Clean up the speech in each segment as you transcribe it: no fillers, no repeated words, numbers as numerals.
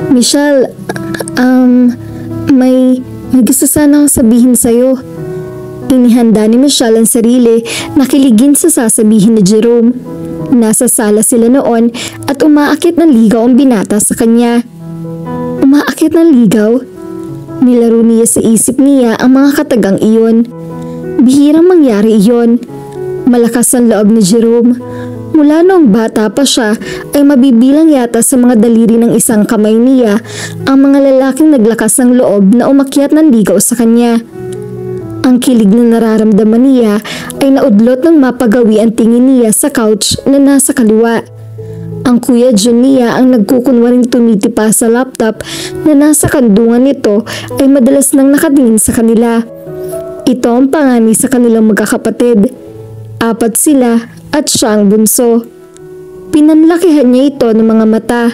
Michelle, may gusto sana akong sabihin sa'yo. Inihanda ni Michelle ang sarili na kiligin sa sasabihin ni Jerome. Nasa sala sila noon at umaakit ng ligaw ang binata sa kanya. Umaakit ng ligaw? Nilaro niya sa isip niya ang mga katagang iyon. Bihirang mangyari iyon. Malakas ang loob ni Jerome. Mula noong bata pa siya ay mabibilang yata sa mga daliri ng isang kamay niya ang mga lalaking naglakas ng loob na umakyat ng ligaw sa kanya. Ang kilig na nararamdaman niya ay naudlot ng mapagawi ang tingin niya sa couch na nasa kaliwa. Ang Kuya Jun niya ang nagkukunwaring tumitipa sa laptop na nasa kandungan nito ay madalas nang nakatingin sa kanila. Ito ang panganay sa kanilang magkakapatid. 4 sila at siya ang bunso. Pinanlakihan niya ito ng mga mata.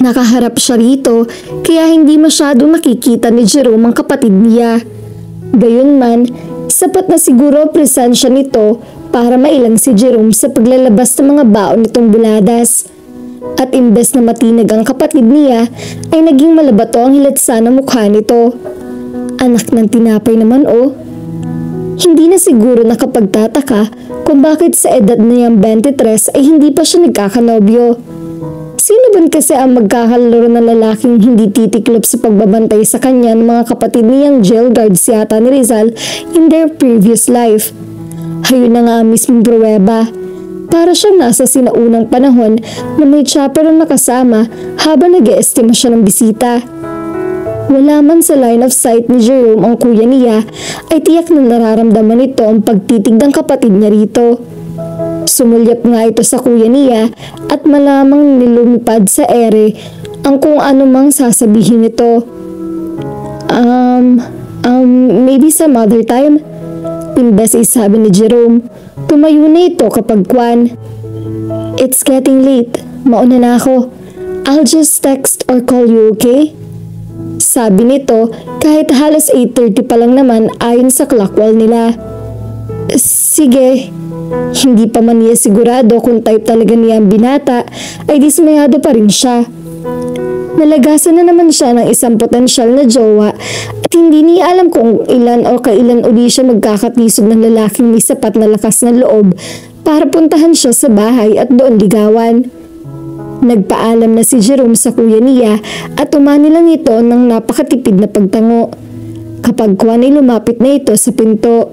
Nakaharap siya rito kaya hindi masyadong nakikita ni Jerome ang kapatid niya. Gayunman, sapat na siguro ang presensya nito para mailang si Jerome sa paglalabas ng mga baon nitong buladas. At imbes na matinag ang kapatid niya, ay naging malabato ang hilatsa ng mukha nito. Anak ng tinapay naman oh. Hindi na siguro nakapagtataka kung bakit sa edad na niyang 23 ay hindi pa siya nagkakanobyo. Sino ba kasi ang magkakalaro ng lalaking hindi titiklop sa pagbabantay sa kanya ng mga kapatid niyang jail guards yata ni Rizal in their previous life? Hayun na nga ang mismong pruweba. Para siyang nasa sinaunang panahon na may chaperone na kasama habang nag-e-estima siya ng bisita. Wala man sa line of sight ni Jerome ang kuya niya ay tiyak na nararamdaman nito ang pagtitig ng kapatid niya rito. Sumulyap nga ito sa kuya niya at malamang nilumipad sa ere ang kung ano mang sasabihin nito. Maybe some other time? Imbes ay sabi ni Jerome, tumayo na ito kapag kwan. It's getting late. Mauna na ako. I'll just text or call you, okay? Sabi nito kahit halos 8:30 pa lang naman ayon sa clockwall nila. Sige. Hindi pa man niya sigurado kung type talaga niya ang binata ay dismayado pa rin siya. Nalagasan na naman siya ng isang potensyal na jowa at hindi niya alam kung ilan o kailan uli siya magkakatisod ng lalaking may sapat na lakas ng loob para puntahan siya sa bahay at doon ligawan. Nagpaalam na si Jerome sa kuya niya at umani lang ito ng napakatipid na pagtango. Kapag kuwan ay lumapit na ito sa pinto.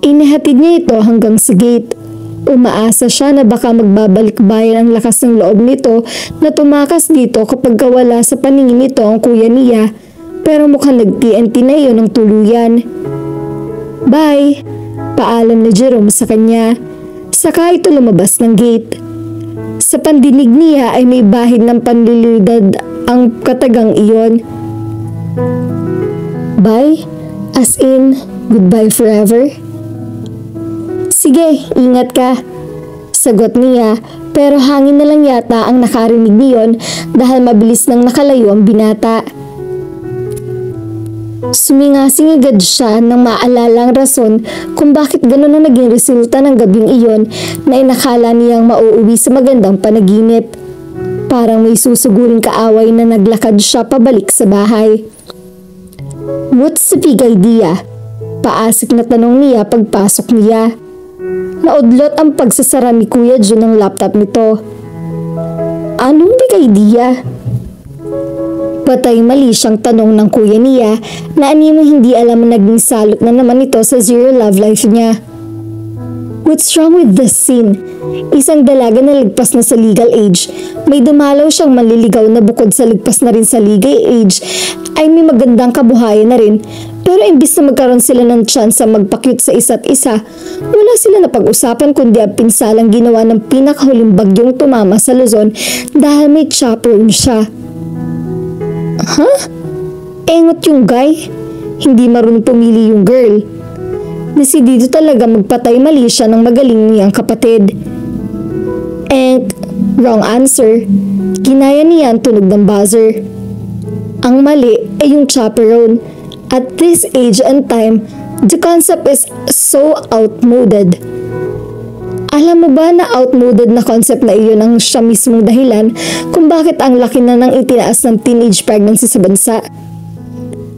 Inihatid niya ito hanggang sa gate. Umaasa siya na baka magbabalik-bayan ang lakas ng loob nito na tumakas dito kapag wala sa paningin nito ang kuya niya. Pero mukhang nag-TNT na iyon ng tuluyan. Bye! Paalam ni Jerome sa kanya. Saka ito lumabas ng gate. Sa pandinig niya ay may bahid ng panlilidad ang katagang iyon. Bye? As in, goodbye forever? Sige, ingat ka. Sagot niya, pero hangin na lang yata ang nakarinig niyon dahil mabilis nang nakalayo ang binata. Sumingasing agad siya nang maalala ang rason kung bakit gano'n ang naging resulta ng gabing iyon na inakala niyang mauuwi sa magandang panaginip. Parang may susuguring kaaway na naglakad siya pabalik sa bahay. What's the big idea? Paasik na tanong niya pagpasok niya. Naudlot ang pagsasara ni Kuya Jun ng laptop nito. Anong big idea? Patay mali siyang tanong ng kuya niya na anino hindi alam na naging salot na naman ito sa zero love life niya. What's wrong with this scene? Isang dalaga na ligpas na sa legal age. May dumalaw siyang manliligaw na bukod sa ligpas na rin sa legal age ay may magandang kabuhayan na rin. Pero imbis na magkaroon sila ng chance sa magpakyut sa isa't isa, wala sila na pag-usapan kundi ang pinsalang ginawa ng pinakahuling bagyong tumama sa Luzon dahil may chaperone siya. Huh? Engot yung guy. Hindi marunong pumili yung girl. Desidido talaga magpatay mali siya ng magaling niyang kapatid. Wrong answer. Kinaya niya ang tunog ng buzzer. Ang mali ay yung chaperone. At this age and time, the concept is so outmoded. Alam mo ba na outmoded na concept na iyon ang siya mismong dahilan kung bakit ang laki na ng itinaas ng teenage pregnancy sa bansa?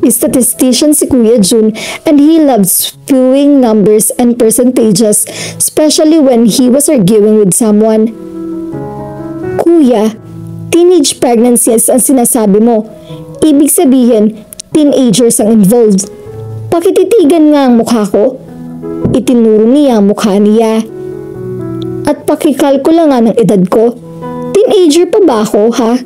Statistician si Kuya Jun and he loves spewing numbers and percentages, especially when he was arguing with someone. Kuya, teenage pregnancies ang sinasabi mo. Ibig sabihin, teenagers ang involved. Pakititigan nga ang mukha ko. Itinuro niya ang mukha niya. At pakikalkula nga ng edad ko. Teenager pa ba ako, ha?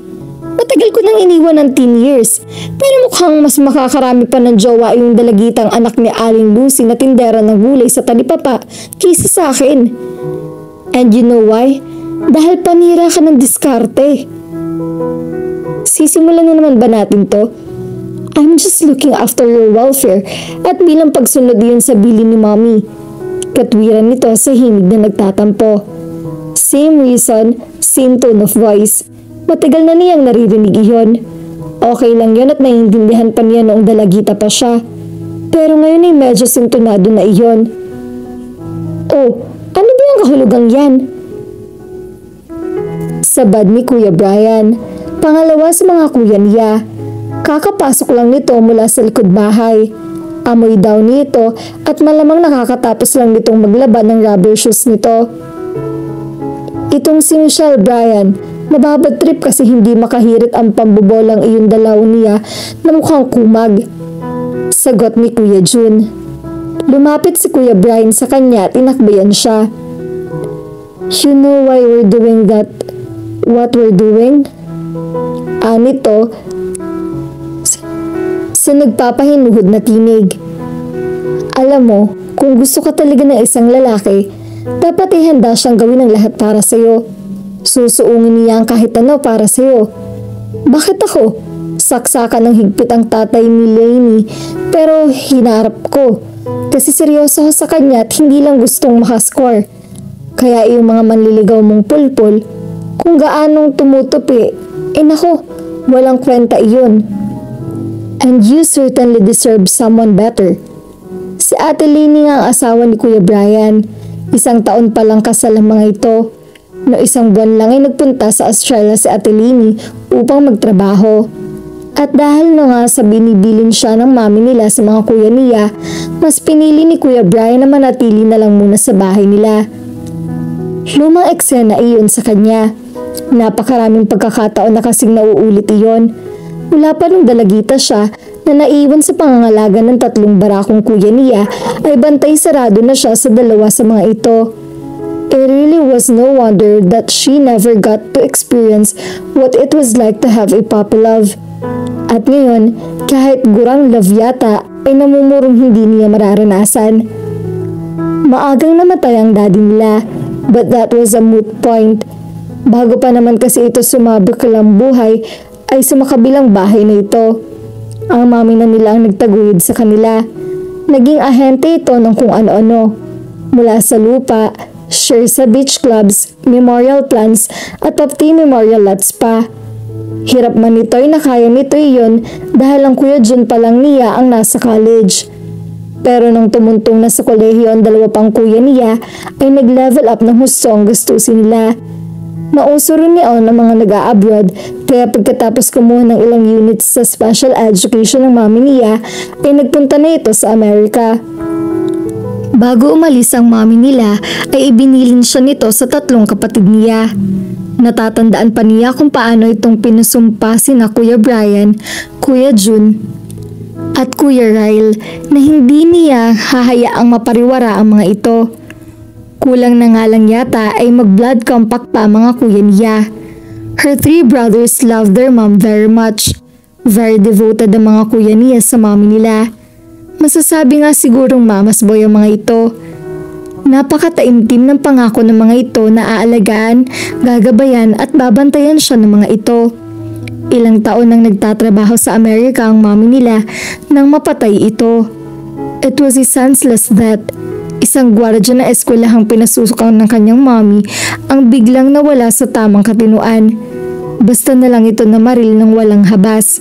Matagal ko nang iniwan ng 10 years. Pero mukhang mas makakarami pa ng jowa yung dalagitang anak ni Aling Lucy na tindera ng gulay sa talipapa kaysa sa akin. And you know why? Dahil panira ka ng diskarte. Sisimulan na naman ba natin to? I'm just looking after your welfare at bilang pagsunod yun sa bilin ni Mommy. Katwiran nito sa himig na nagtatampo. Same reason, same tone of voice. Matagal na niyang naririnig iyon. Okay lang yun at naiintindihan pa niya noong dalagita pa siya. Pero ngayon ay medyo sintonado na iyon. Oh, ano ba yung kahulugang yan? Sabad ni Kuya Brian, pangalawa sa mga kuya niya. Kakapasok lang nito mula sa likod bahay. Amoy daw nito at malamang nakakatapos lang nitong maglaba ng rubber shoes nito. Itong si Michelle Brian, nababad trip kasi hindi makahirit ang pambobolang iyon dalaw niya na mukhang kumag. Sagot ni Kuya Jun. Lumapit si Kuya Brian sa kanya at inakbayan siya. You know why we're doing that? What we're doing? Nito sa nagpapahinuhod na tinig. Alam mo, kung gusto ka talaga ng isang lalaki, dapat ihanda siyang gawin ang lahat para sa'yo. Susuungin niya ang kahit ano para sa'yo. Bakit ako? Saksakan ng higpit ang tatay ni Lainey, pero hinarap ko. Kasi seryoso ako sa kanya at hindi lang gustong makascore. Kaya yung mga manliligaw mong pulpul, kung gaanong tumutupi, nako, walang kwenta iyon. And you certainly deserve someone better. Si Ate Lainey nga ang asawa ni Kuya Brian. 1 taon pa lang kasal ang mga ito. No 1 buwan lang ay nagpunta sa Australia si Ate Lainey upang magtrabaho. At dahil no nga sa binibilin siya ng mami nila sa mga kuya niya, mas pinili ni Kuya Brian na manatili na lang muna sa bahay nila. Lumang eksena iyon sa kanya. Napakaraming pagkakataon na kasing nauulit iyon. Mula pa nung dalagita siya na naiwan sa pangangalaga ng 3 barakong kuya niya ay bantay sarado na siya sa 2 sa mga ito. It really was no wonder that she never got to experience what it was like to have a puppy love. At ngayon, kahit gurang love yata ay namumurong hindi niya mararanasan. Maagang namatay ang daddy nila, but that was a moot point. Bago pa naman kasi ito sumabak lang buhay, ay sa makabilang bahay na ito. Ang mami na nila ang nagtaguyod sa kanila. Naging ahente ito ng kung ano-ano. Mula sa lupa, share sa beach clubs, memorial plants at pati memorial lots pa. Hirap man ito ay nakaya nito iyon dahil ang Kuya Jun pa lang niya ang nasa college. Pero nang tumuntong na sa kolehiyo ang 2 pang kuya niya ay nag-level up ng husto ang gastusin nila. Nauso rin niyon ang mga nag-a-abroad kaya pagkatapos kumuha ng ilang units sa special education ng mami niya ay nagpunta na ito sa Amerika. Bago umalis ang mami nila ay ibinilin siya nito sa 3 kapatid niya. Natatandaan pa niya kung paano itong pinusumpa sina Kuya Brian, Kuya Jun at Kuya Ryle na hindi niya hahayaang mapariwara ang mga ito. Kulang na nga lang yata ay mag-blood compact pa mga kuya niya. Her 3 brothers loved their mom very much. Very devoted ang mga kuya niya sa mami nila. Masasabi nga sigurong mamas boy ang mga ito. Napakataimtim ng pangako ng mga ito na aalagaan, gagabayan at babantayan siya ng mga ito. Ilang taon nang nagtatrabaho sa Amerika ang mami nila nang mapatay ito. It was a senseless death. Isang gwardiya na eskwelahang pinasusukan ng kanyang mami ang biglang nawala sa tamang katinuan. Basta na lang ito namaril ng walang habas.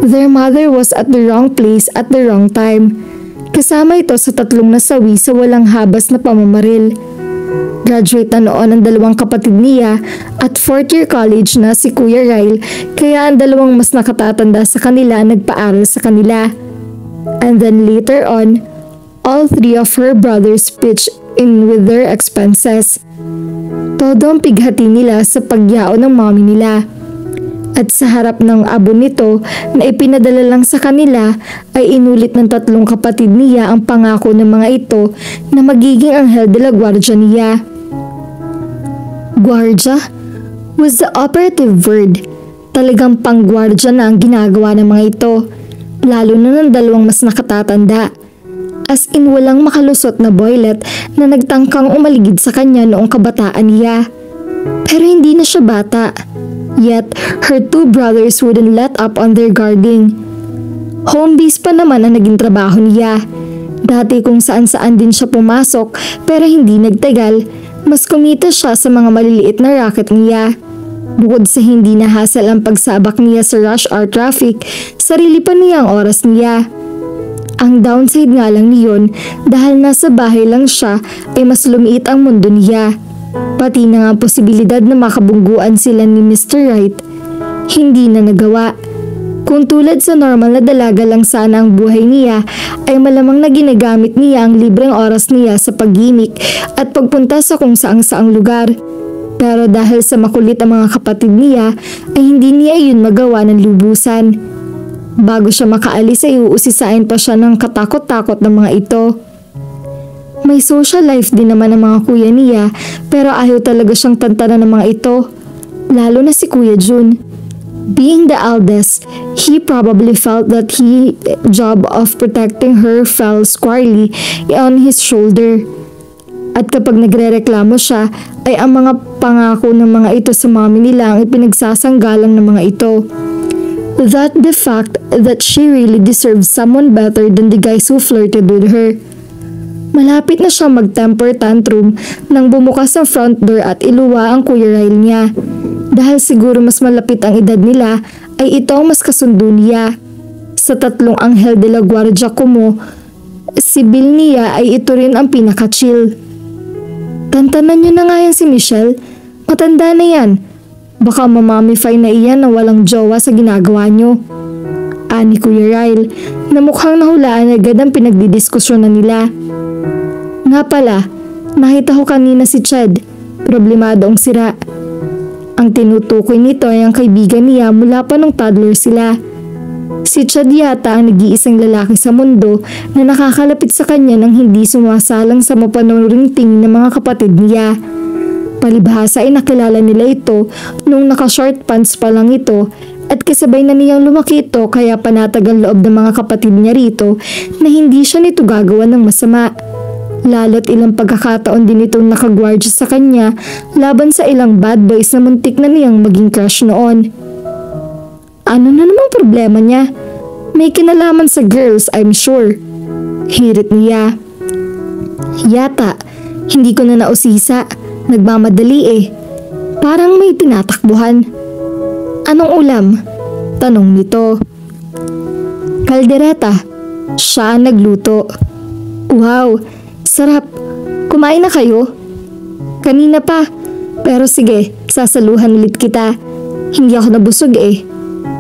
Their mother was at the wrong place at the wrong time. Kasama ito sa 3 nasawi sa walang habas na pamamaril. Graduate na noon ang dalawang kapatid niya at fourth year college na si Kuya Ryle, kaya ang dalawang mas nakatatanda sa kanila nagpaaral sa kanila. And then later on, all three of her brothers pitched in with their expenses. Todo ang pighati nila sa pagyao ng mommy nila. At sa harap ng abo nito na ipinadala lang sa kanila ay inulit ng tatlong kapatid niya ang pangako ng mga ito na magiging anghel de la guardia niya. Guardia was the operative word. Talagang pangguardia na ang ginagawa ng mga ito, lalo na ng dalawang mas nakatatanda. As in walang makalusot na boylet na nagtangkang umaligid sa kanya noong kabataan niya. Pero hindi na siya bata. Yet, her two brothers wouldn't let up on their guarding. Home base pa naman ang naging trabaho niya. Dati kung saan-saan din siya pumasok pero hindi nagtagal, mas kumita siya sa mga maliliit na racket niya. Bukod sa hindi nahasal ang pagsabak niya sa rush hour traffic, sarili pa niya ang oras niya. Ang downside nga lang niyon dahil nasa bahay lang siya ay mas lumiit ang mundo niya. Pati na nga posibilidad na makabungguan sila ni Mr. Wright, hindi na nagawa. Kung tulad sa normal na dalaga lang sana ang buhay niya, ay malamang na ginagamit niya ang libreng oras niya sa paggimik at pagpunta sa kung saang-saang lugar. Pero dahil sa makulit ang mga kapatid niya, ay hindi niya yun magawa ng lubusan. Bago siya makaalis ay uusisain pa siya ng katakot-takot ng mga ito. May social life din naman ang mga kuya niya pero ayaw talaga siyang tantanan ng mga ito, lalo na si Kuya Jun. Being the eldest, he probably felt that his job of protecting her fell squarely on his shoulder. At kapag nagrereklamo siya, ay ang mga pangako ng mga ito sa mommy nila ang ipinagsasanggalang ng mga ito. That the fact that she really deserved someone better than the guys who flirted with her. Malapit na siya mag-temper tantrum nang bumukas ang front door at iluwa ang Kuya Ryle niya. Dahil siguro mas malapit ang edad nila, ay ito ang mas kasundo niya. Sa tatlong anghel de la guardia kumo, si Bill niya ay ito rin ang pinaka-chill. Tantanan niyo na nga yan si Michelle. Matanda na yan. Baka mamamify na iyan na walang jowa sa ginagawa niyo. Ani Kuya Ryle, na mukhang nahulaan agad ang pinagdidiskusyonan nila. Nga pala, nakita ko kanina si Chad. Problemado ang sira. Ang tinutukoy nito ay ang kaibigan niya mula pa nung toddler sila. Si Chad yata ang nag-iisang lalaki sa mundo na nakakalapit sa kanya nang hindi sumasalang sa mapanuring tingin ng mga kapatid niya. Palibhasa ay nakilala nila ito nung naka-short pants pa lang ito at kasabay na niyang lumaki ito kaya panatag ang loob ng mga kapatid niya rito na hindi siya nito gagawa ng masama. Lalo't ilang pagkakataon din itong nakagwardya sa kanya laban sa ilang bad boys na muntik na niyang maging crush noon. Ano na namang problema niya? May kinalaman sa girls, I'm sure. Hirit niya. Yata, hindi ko na nausisa. Nagmamadali eh. Parang may tinatakbuhan. Anong ulam? Tanong nito. Kaldereta. Siya ang nagluto. Wow, sarap. Kumain na kayo? Kanina pa. Pero sige, sasaluhan ulit kita. Hindi ako nabusog eh.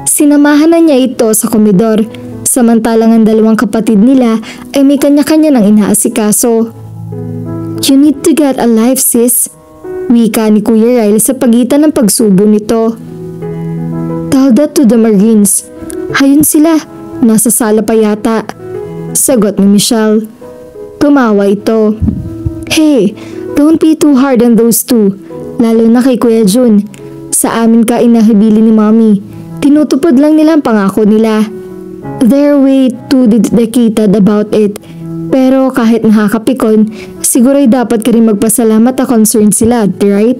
Sinamahan na niya ito sa komedor. Samantalang ang dalawang kapatid nila ay may kanya-kanya ng inaasikaso. You need to get a life, sis. Wika ni Kuya Ryle sa pagitan ng pagsubo nito. Tell that to the Marines. Hayun sila. Nasa sala pa yata. Sagot ni Michelle. Tumawa ito. Hey, don't be too hard on those two. Lalo na kay Kuya Jun. Sa amin ka inahibili ni Mommy. Tinutupad lang nila ang pangako nila. They're way too dedicated about it. Pero kahit nakakapikon, siguro'y dapat ka rin magpasalamat na concerned sila, right?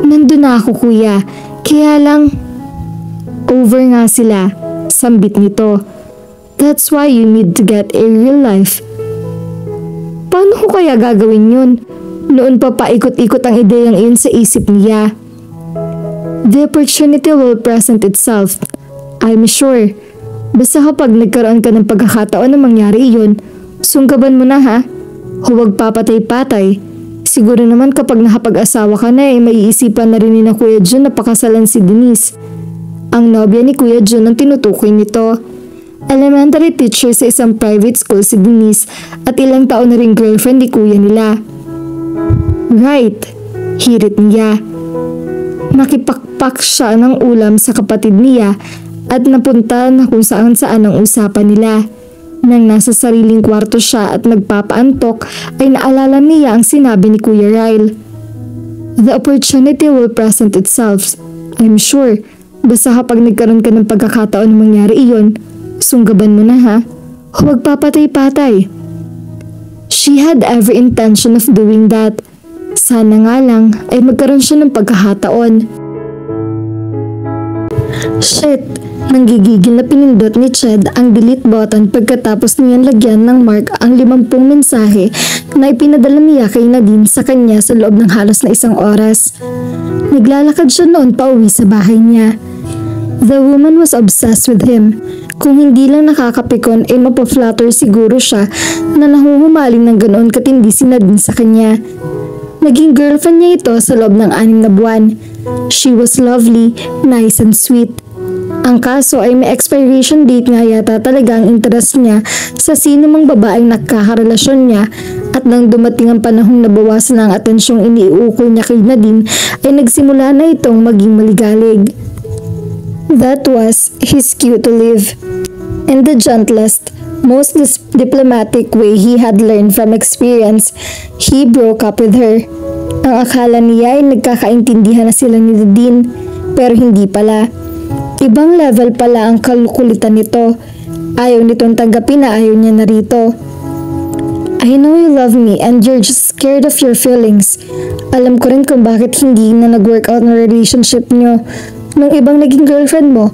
Nandun na ako kuya, kaya lang over nga sila, sambit nito. That's why you need to get a real life. Paano ko kaya gagawin yun? Noon pa paikot-ikot ang ideyang iyon sa isip niya. The opportunity will present itself, I'm sure. Basta kapag nagkaroon ka ng pagkakataon na mangyari iyon, sunggaban mo na ha. Huwag papatay-patay. Siguro naman kapag nakapag-asawa ka na maiisipan na rin ni na Kuya Jun na pakasalan si Denise. Ang nobya ni Kuya Jun ang tinutukoy nito. Elementary teacher sa isang private school si Denise at ilang taon na ring girlfriend ni kuya nila. Right, hirit niya. Nakipakpak siya ng ulam sa kapatid niya at napunta na kung saan ang usapan nila. Nang nasa sariling kwarto siya at nagpapaantok ay naalala niya ang sinabi ni Kuya Ryle. The opportunity will present itself, I'm sure. Basta kapag nagkaroon ka ng pagkakataon na mangyari iyon, sunggaban mo na ha. Huwag papatay-patay. She had every intention of doing that. Sana nga lang ay magkaroon siya ng pagkakataon. Shit! Nanggigigil na pinindot ni Ched ang delete button pagkatapos niyan lagyan ng mark ang 50 mensahe na ipinadala niya kay Nadine sa kanya sa loob ng halos na 1 oras. Naglalakad siya noon pauwi sa bahay niya. The woman was obsessed with him. Kung hindi lang nakakapikon ay mapaflatter siguro siya na nahuhumaling ng ganoon katindi si Nadine sa kanya. Naging girlfriend niya ito sa loob ng 6 na buwan. She was lovely, nice and sweet. Ang kaso ay may expiration date nga yata talaga ang interest niya sa sino mang babaeng nakakarelasyon niya at nang dumating ang panahong nabawasan ang atensyong iniuukol niya kay Nadine ay nagsimula na itong maging maligalig. That was his cue to live. In the gentlest, most diplomatic way he had learned from experience, he broke up with her. Ang akala niya ay nagkakaintindihan na sila ni Nadine, pero hindi pala. Ibang level pala ang kalukulitan nito. Ayaw nitong tanggapin na ayaw niya narito. I know you love me and you're just scared of your feelings. Alam ko rin kung bakit hindi na nag-work out na relationship niyo nung ibang naging girlfriend mo.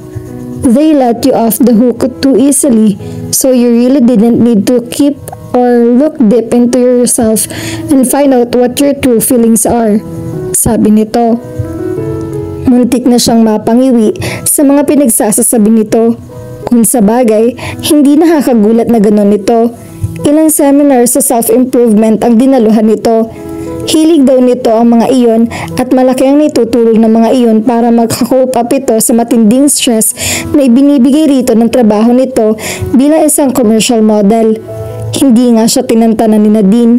They let you off the hook too easily, so you really didn't need to keep or look deep into yourself and find out what your true feelings are. Sabi nito. Muntik na siyang mapangiwi sa mga pinagsasasabi nito. Kung sa bagay, hindi nakakagulat na gano'n ito. Ilang seminar sa self-improvement ang dinaluhan nito. Hilig daw nito ang mga iyon at malaki ang naitutulong ng mga iyon para mag-cope up ito sa matinding stress na ibinibigay rito ng trabaho nito bilang isang commercial model. Hindi nga siya tinantanan ni Nadine.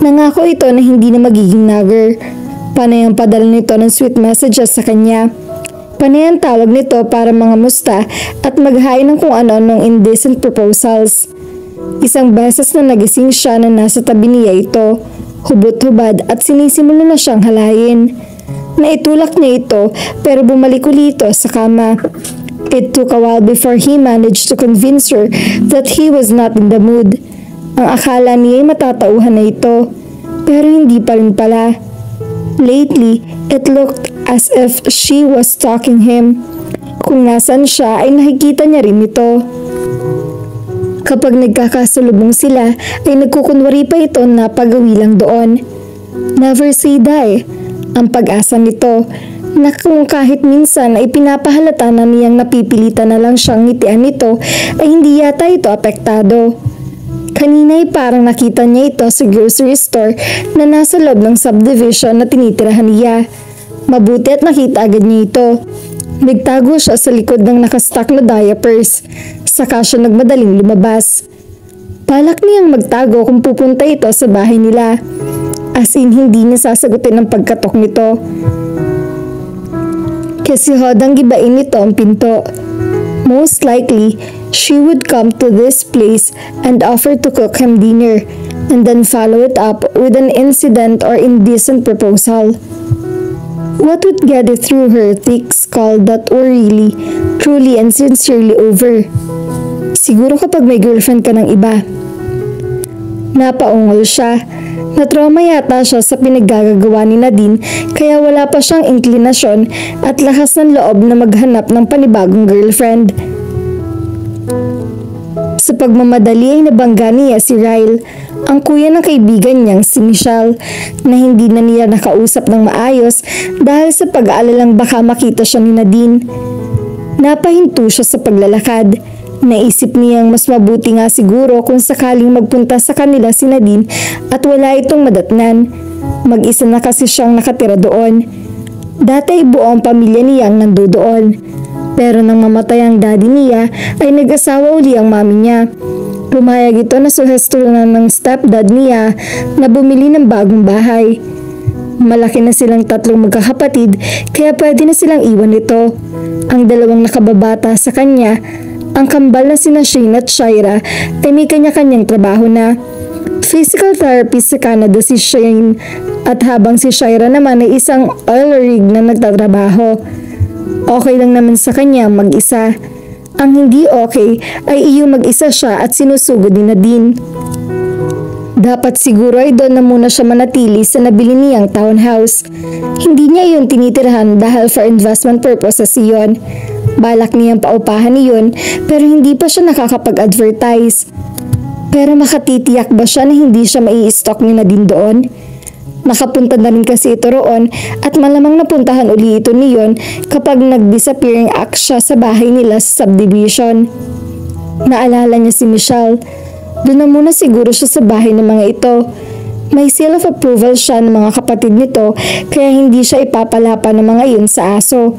Nangako ito na hindi na magiging nagger. Panay ang padala nito ng sweet messages sa kanya. Panay ang tawag nito para mga musta at maghain ng kung ano-anong indecent proposals. Isang beses na nagising siya na nasa tabi niya ito, hubot-hubad at sinisimula na siyang halayin. Naitulak niya ito pero bumalik ulit ito sa kama. It took a while before he managed to convince her that he was not in the mood. Ang akala niya ay matatauhan na ito, pero hindi pa rin pala. Lately, it looked as if she was stalking him. Kung nasan siya ay nakikita niya rin ito. Kapag nagkakasalubong sila ay nagkukunwari pa ito na pagawi lang doon. Never say die. Ang pag-asa nito na kung kahit minsan ay pinapahalata na niyang napipilitan na lang siyang ngitian nito ay hindi yata ito apektado. Kanina ay parang nakita niya ito sa grocery store na nasa loob ng subdivision na tinitirahan niya. Mabuti at nakita agad niya ito. Nagtago siya sa likod ng nakastock na diapers. Saka siya nagmadaling lumabas. Balak niyang magtago kung pupunta ito sa bahay nila. As in hindi niya sasagutin ang pagkatok nito. Kasi hodang gibain nito ang pinto. Most likely, she would come to this place and offer to cook him dinner and then follow it up with an incident or indecent proposal. What would get it through her thick skull that were really, truly and sincerely over? Siguro kapag may girlfriend ka ng iba. Napaungol siya. Natrauma yata siya sa pinaggagawa ni Nadine kaya wala pa siyang inklinasyon at lakas ng loob na maghanap ng panibagong girlfriend. Sa pagmamadali ay nabangga niya si Ryle, ang kuya ng kaibigan niyang si Michelle, na hindi na niya nakausap ng maayos dahil sa pag-aalalang baka makita siya ni Nadine. Napahinto siya sa paglalakad. Naisip niyang mas mabuti nga siguro kung sakaling magpunta sa kanila si Nadine at wala itong madatnan. Mag-isa na kasi siyang nakatira doon. Dati ay buong pamilya niyang nandoon. Pero nang mamatay ang daddy niya ay nag-asawa uli ang mami niya. Pumayag ito na suhestunan ng stepdad niya na bumili ng bagong bahay. Malaki na silang tatlong magkakapatid kaya pwede na silang iwan ito. Ang dalawang nakababata sa kanya, ang kambal na sina Shane at Shira ay may kanya-kanyang trabaho na. Physical therapist sa Canada si Shane at habang si Shira naman ay isang oil rig na nagtatrabaho. Okay lang naman sa kanya mag-isa. Ang hindi okay ay iyong mag-isa siya at sinusugod ni Nadine. Dapat siguro ay doon na muna siya manatili sa nabili niyang townhouse. Hindi niya iyon tinitirahan dahil for investment purposes iyon. Balak niyang paupahan iyon pero hindi pa siya nakakapag-advertise. Pero makatitiyak ba siya na hindi siya mai-stock ni Nadine doon? Nakapunta na rin kasi ito roon at malamang napuntahan uli ito niyon kapag nag-disappearing act siya sa bahay nila sa subdivision. Naalala niya si Michelle. Doon na muna siguro siya sa bahay ng mga ito. May seal of approval siya ng mga kapatid nito kaya hindi siya ipapalapa ng mga iyon sa aso.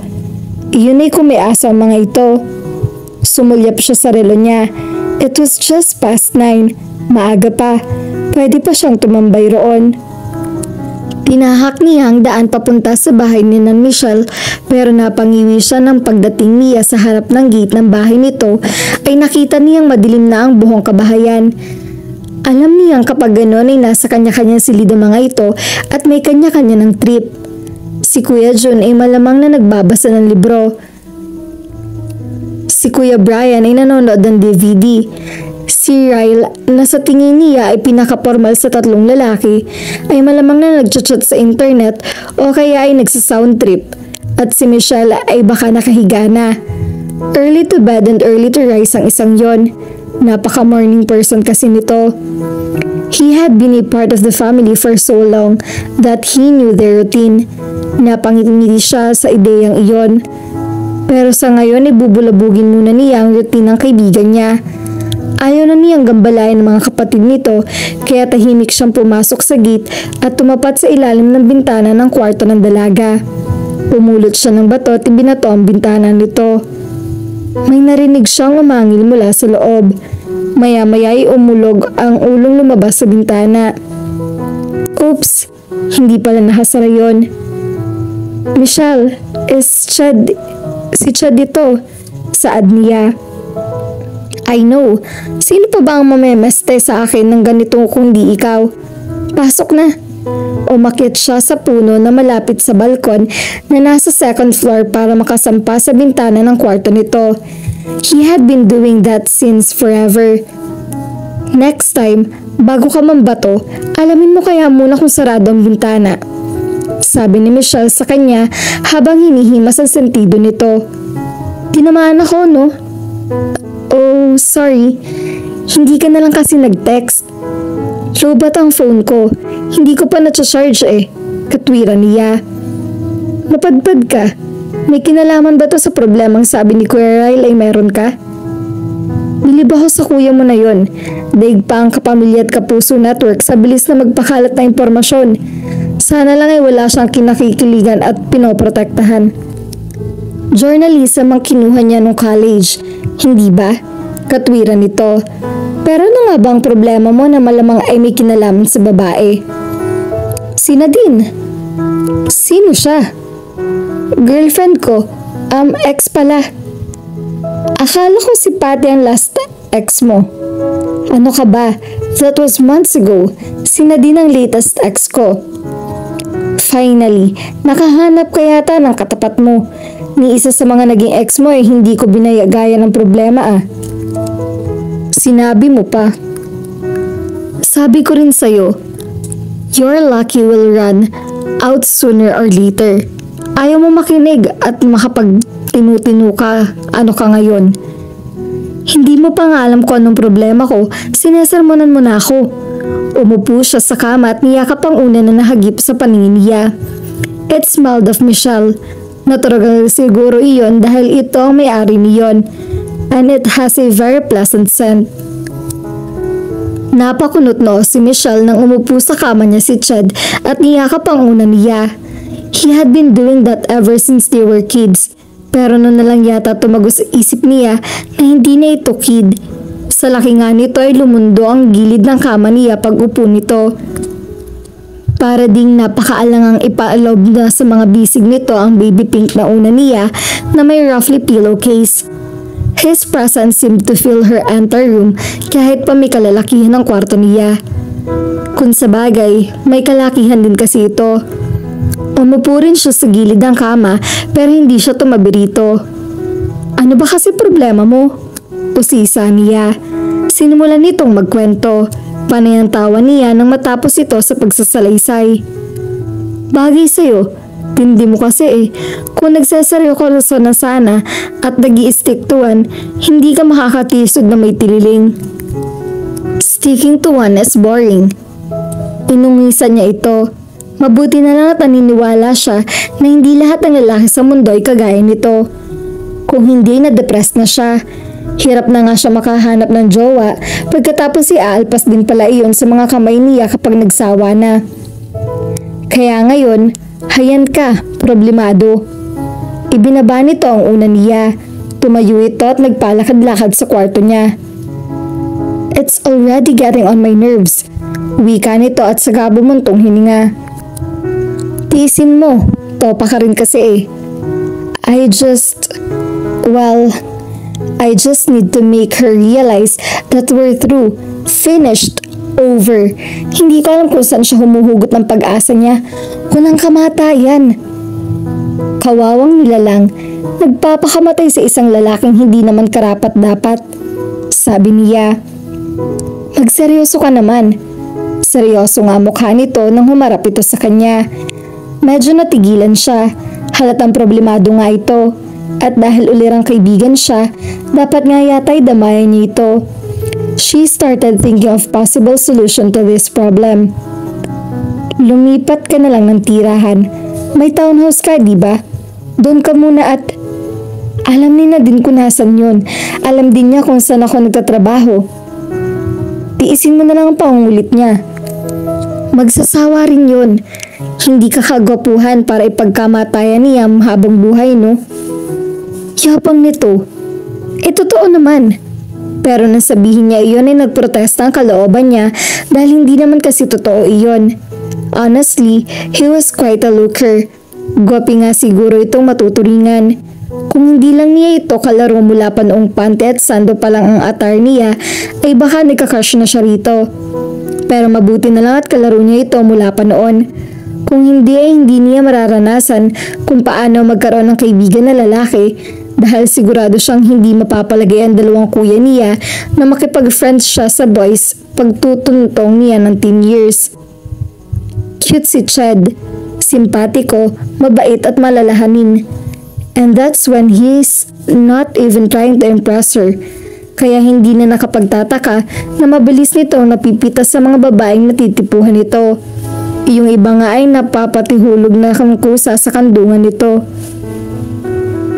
Iyon ay kung may aso ang mga ito. Sumulyap siya sa relo niya. It was just past 9. Maaga pa. Pwede pa siyang tumambay roon. Tinahak niya ang daan papunta sa bahay ni Nan Michelle pero napangiwi siya ng pagdating niya sa harap ng gate ng bahay nito ay nakita niyang madilim na ang buong kabahayan. Alam niyang kapag gano'n ay nasa kanya-kanya silid ang mga ito at may kanya-kanya ng trip. Si Kuya Jun ay malamang na nagbabasa ng libro. Si Kuya Brian ay nanonood ng DVD. Si Ryle, na sa tingin niya ay pinaka-formal sa tatlong lalaki, ay malamang na nagchat-chat sa internet o kaya ay nagsa-sound trip. At si Michelle ay baka nakahiga na. Early to bed and early to rise ang isang yon. Napaka-morning person kasi nito. He had been a part of the family for so long that he knew their routine. Napangiti siya sa ideyang iyon. Pero sa ngayon ay bubulabugin muna niya ang routine ng kaibigan niya. Ayaw na niyang gambalayan ng mga kapatid nito kaya tahimik siyang pumasok sa gate at tumapat sa ilalim ng bintana ng kwarto ng dalaga. Pumulot siya ng bato at ibinato ang bintana nito. May narinig siyang umangil mula sa loob. Maya-maya ay umulog ang ulong lumabas sa bintana. Oops, hindi pala nakasara yun. Michelle, si Chad ito, saad niya. I know. Sino pa ba ang mamemeste sa akin ng ganito kung di ikaw? Pasok na. Umakyat siya sa puno na malapit sa balkon na nasa second floor para makasampa sa bintana ng kwarto nito. He had been doing that since forever. Next time, bago ka mambato, alamin mo kaya muna kung sarado ang bintana. Sabi ni Michelle sa kanya habang hinihimas ang sentido nito. Tinamaan ako, no? Oh, sorry. Hindi ka na lang kasi nag-text. Lobat ang phone ko. Hindi ko pa na-charge eh. Katwiran niya. Napadpad ka. May kinalaman ba to sa problemang sabi ni Kuya Ryle ay meron ka? Bilib ako sa kuya mo na yon. Daig pa ang Kapamilya at Kapuso Network sa bilis na magpakalat na impormasyon. Sana lang ay wala siyang kinakikiligan at pinoprotektahan. Journalism ang kinuha niya nung college. Hindi ba? Katwiran nito. Pero ano nga bang problema mo na malamang ay may kinalaman sa babae? Si Nadine. Sino siya? Girlfriend ko. Ex pala. Akala ko si Patty ang last ex mo. Ano ka ba? That was months ago. Si Nadine ang latest ex ko. Finally, nakahanap ka yata ng katapat mo. Ni isa sa mga naging ex mo ay hindi ko binayagaya ng problema ah. Sinabi mo pa. Sabi ko rin sa'yo, your lucky will run out sooner or later. Ayaw mo makinig at makapag-tinutinu ka, ano ka ngayon. Hindi mo pa nga alam kung anong problema ko, sinesermonan mo na ako. Umupo siya sa kama at niyakap ang una na nahagip sa paningin niya. It smelled of Michelle. Natural siguro iyon dahil ito ang may-ari niyon. And it has a very pleasant scent. Napakunot noo si Michelle nang umupo sa kama niya si Ched at niyakap ang una niya. He had been doing that ever since they were kids. Pero noon na lang yata tumagos sa isip niya na hindi na ito kid. Sa laki nga nito ay lumundo ang gilid ng kama niya pag upo nito. Para ding napakaalangang ipaaloob na sa mga bisig nito ang baby pink na una niya na may roughly pillowcase. His presence seemed to fill her entire room kahit pa may kalalakihan ng kwarto niya. Kung sa bagay, may kalakihan din kasi ito. Umupo rin siya sa gilid ng kama pero hindi siya tumabi rito. Ano ba kasi problema mo? Usisa niya. Sinimulan nitong magkwento. Panay ang tawa niya nang matapos ito sa pagsasalaysay. Bagay sa'yo. Tindi mo kasi Kung nagsasaryo ko na sana at nag-i-stick to one, hindi ka makakatisod na may tililing. Sticking to one is boring. Inungisan niya ito. Mabuti na lang at naniniwala siya na hindi lahat ng lalaki sa mundo ay kagaya nito. Kung hindi, na-depressed na siya. Hirap na nga siya makahanap ng jowa pagkatapos aalpas din pala iyon sa mga kamay niya kapag nagsawa na. Kaya ngayon, hayan ka, problemado. Ibinaba nito ang una niya. Tumayo ito at nagpalakad-lakad sa kwarto niya. It's already getting on my nerves. Wika nito at saka bumuntong hininga. Tiisin mo, topa ka rin kasi I just need to make her realize that we're through, finished, over. Hindi ko alam kung saan siya humuhugot ng pag-asa niya. Walang kamatayan. Kawawang nilalang, nagpapakamatay sa isang lalaking hindi naman karapat-dapat. Sabi niya, magseryoso ka naman. Seryoso nga mukha nito nang humarap ito sa kanya. Medyo natigilan siya. Halatang problemado nga ito. At dahil ulirang kaibigan siya, dapat nga yata'y damayan niya ito. She started thinking of possible solution to this problem. Lumipat ka na lang ng tirahan. May townhouse ka, di ba? Doon ka muna at... Alam ni na din kung nasan yun. Alam din niya kung saan ako nagtatrabaho. Tiisin mo na lang ang pangungulit niya. Magsasawa rin yun. Hindi ka kagwapuhan para ipagkamatayan niya habang buhay, no? Yapang nito. Totoo naman. Pero nang sabihin niya iyon ay nagprotesta ang kalooban niya dahil hindi naman kasi totoo iyon. Honestly, he was quite a looker. Gwapi nga siguro itong matuturingan. Kung hindi lang niya ito kalaro mula pa noong pante at sando pa lang ang attire niya, ay baka nagka-crush na siya rito. Pero mabuti na lang at kalaro niya ito mula pa noon. Kung hindi ay hindi niya mararanasan kung paano magkaroon ng kaibigan na lalaki dahil sigurado siyang hindi mapapalagay ang dalawang kuya niya na makipag-friends siya sa boys pagtutuntong niya ng teen years. Cute si Ched. Simpatiko, mabait at malalahanin. And that's when he's not even trying to impress her. Kaya hindi na nakapagtataka na mabilis nitong napipitas sa mga babaeng natitipuhan nito. Yung iba nga ay napapatihulog na kangkusa sa kandungan nito.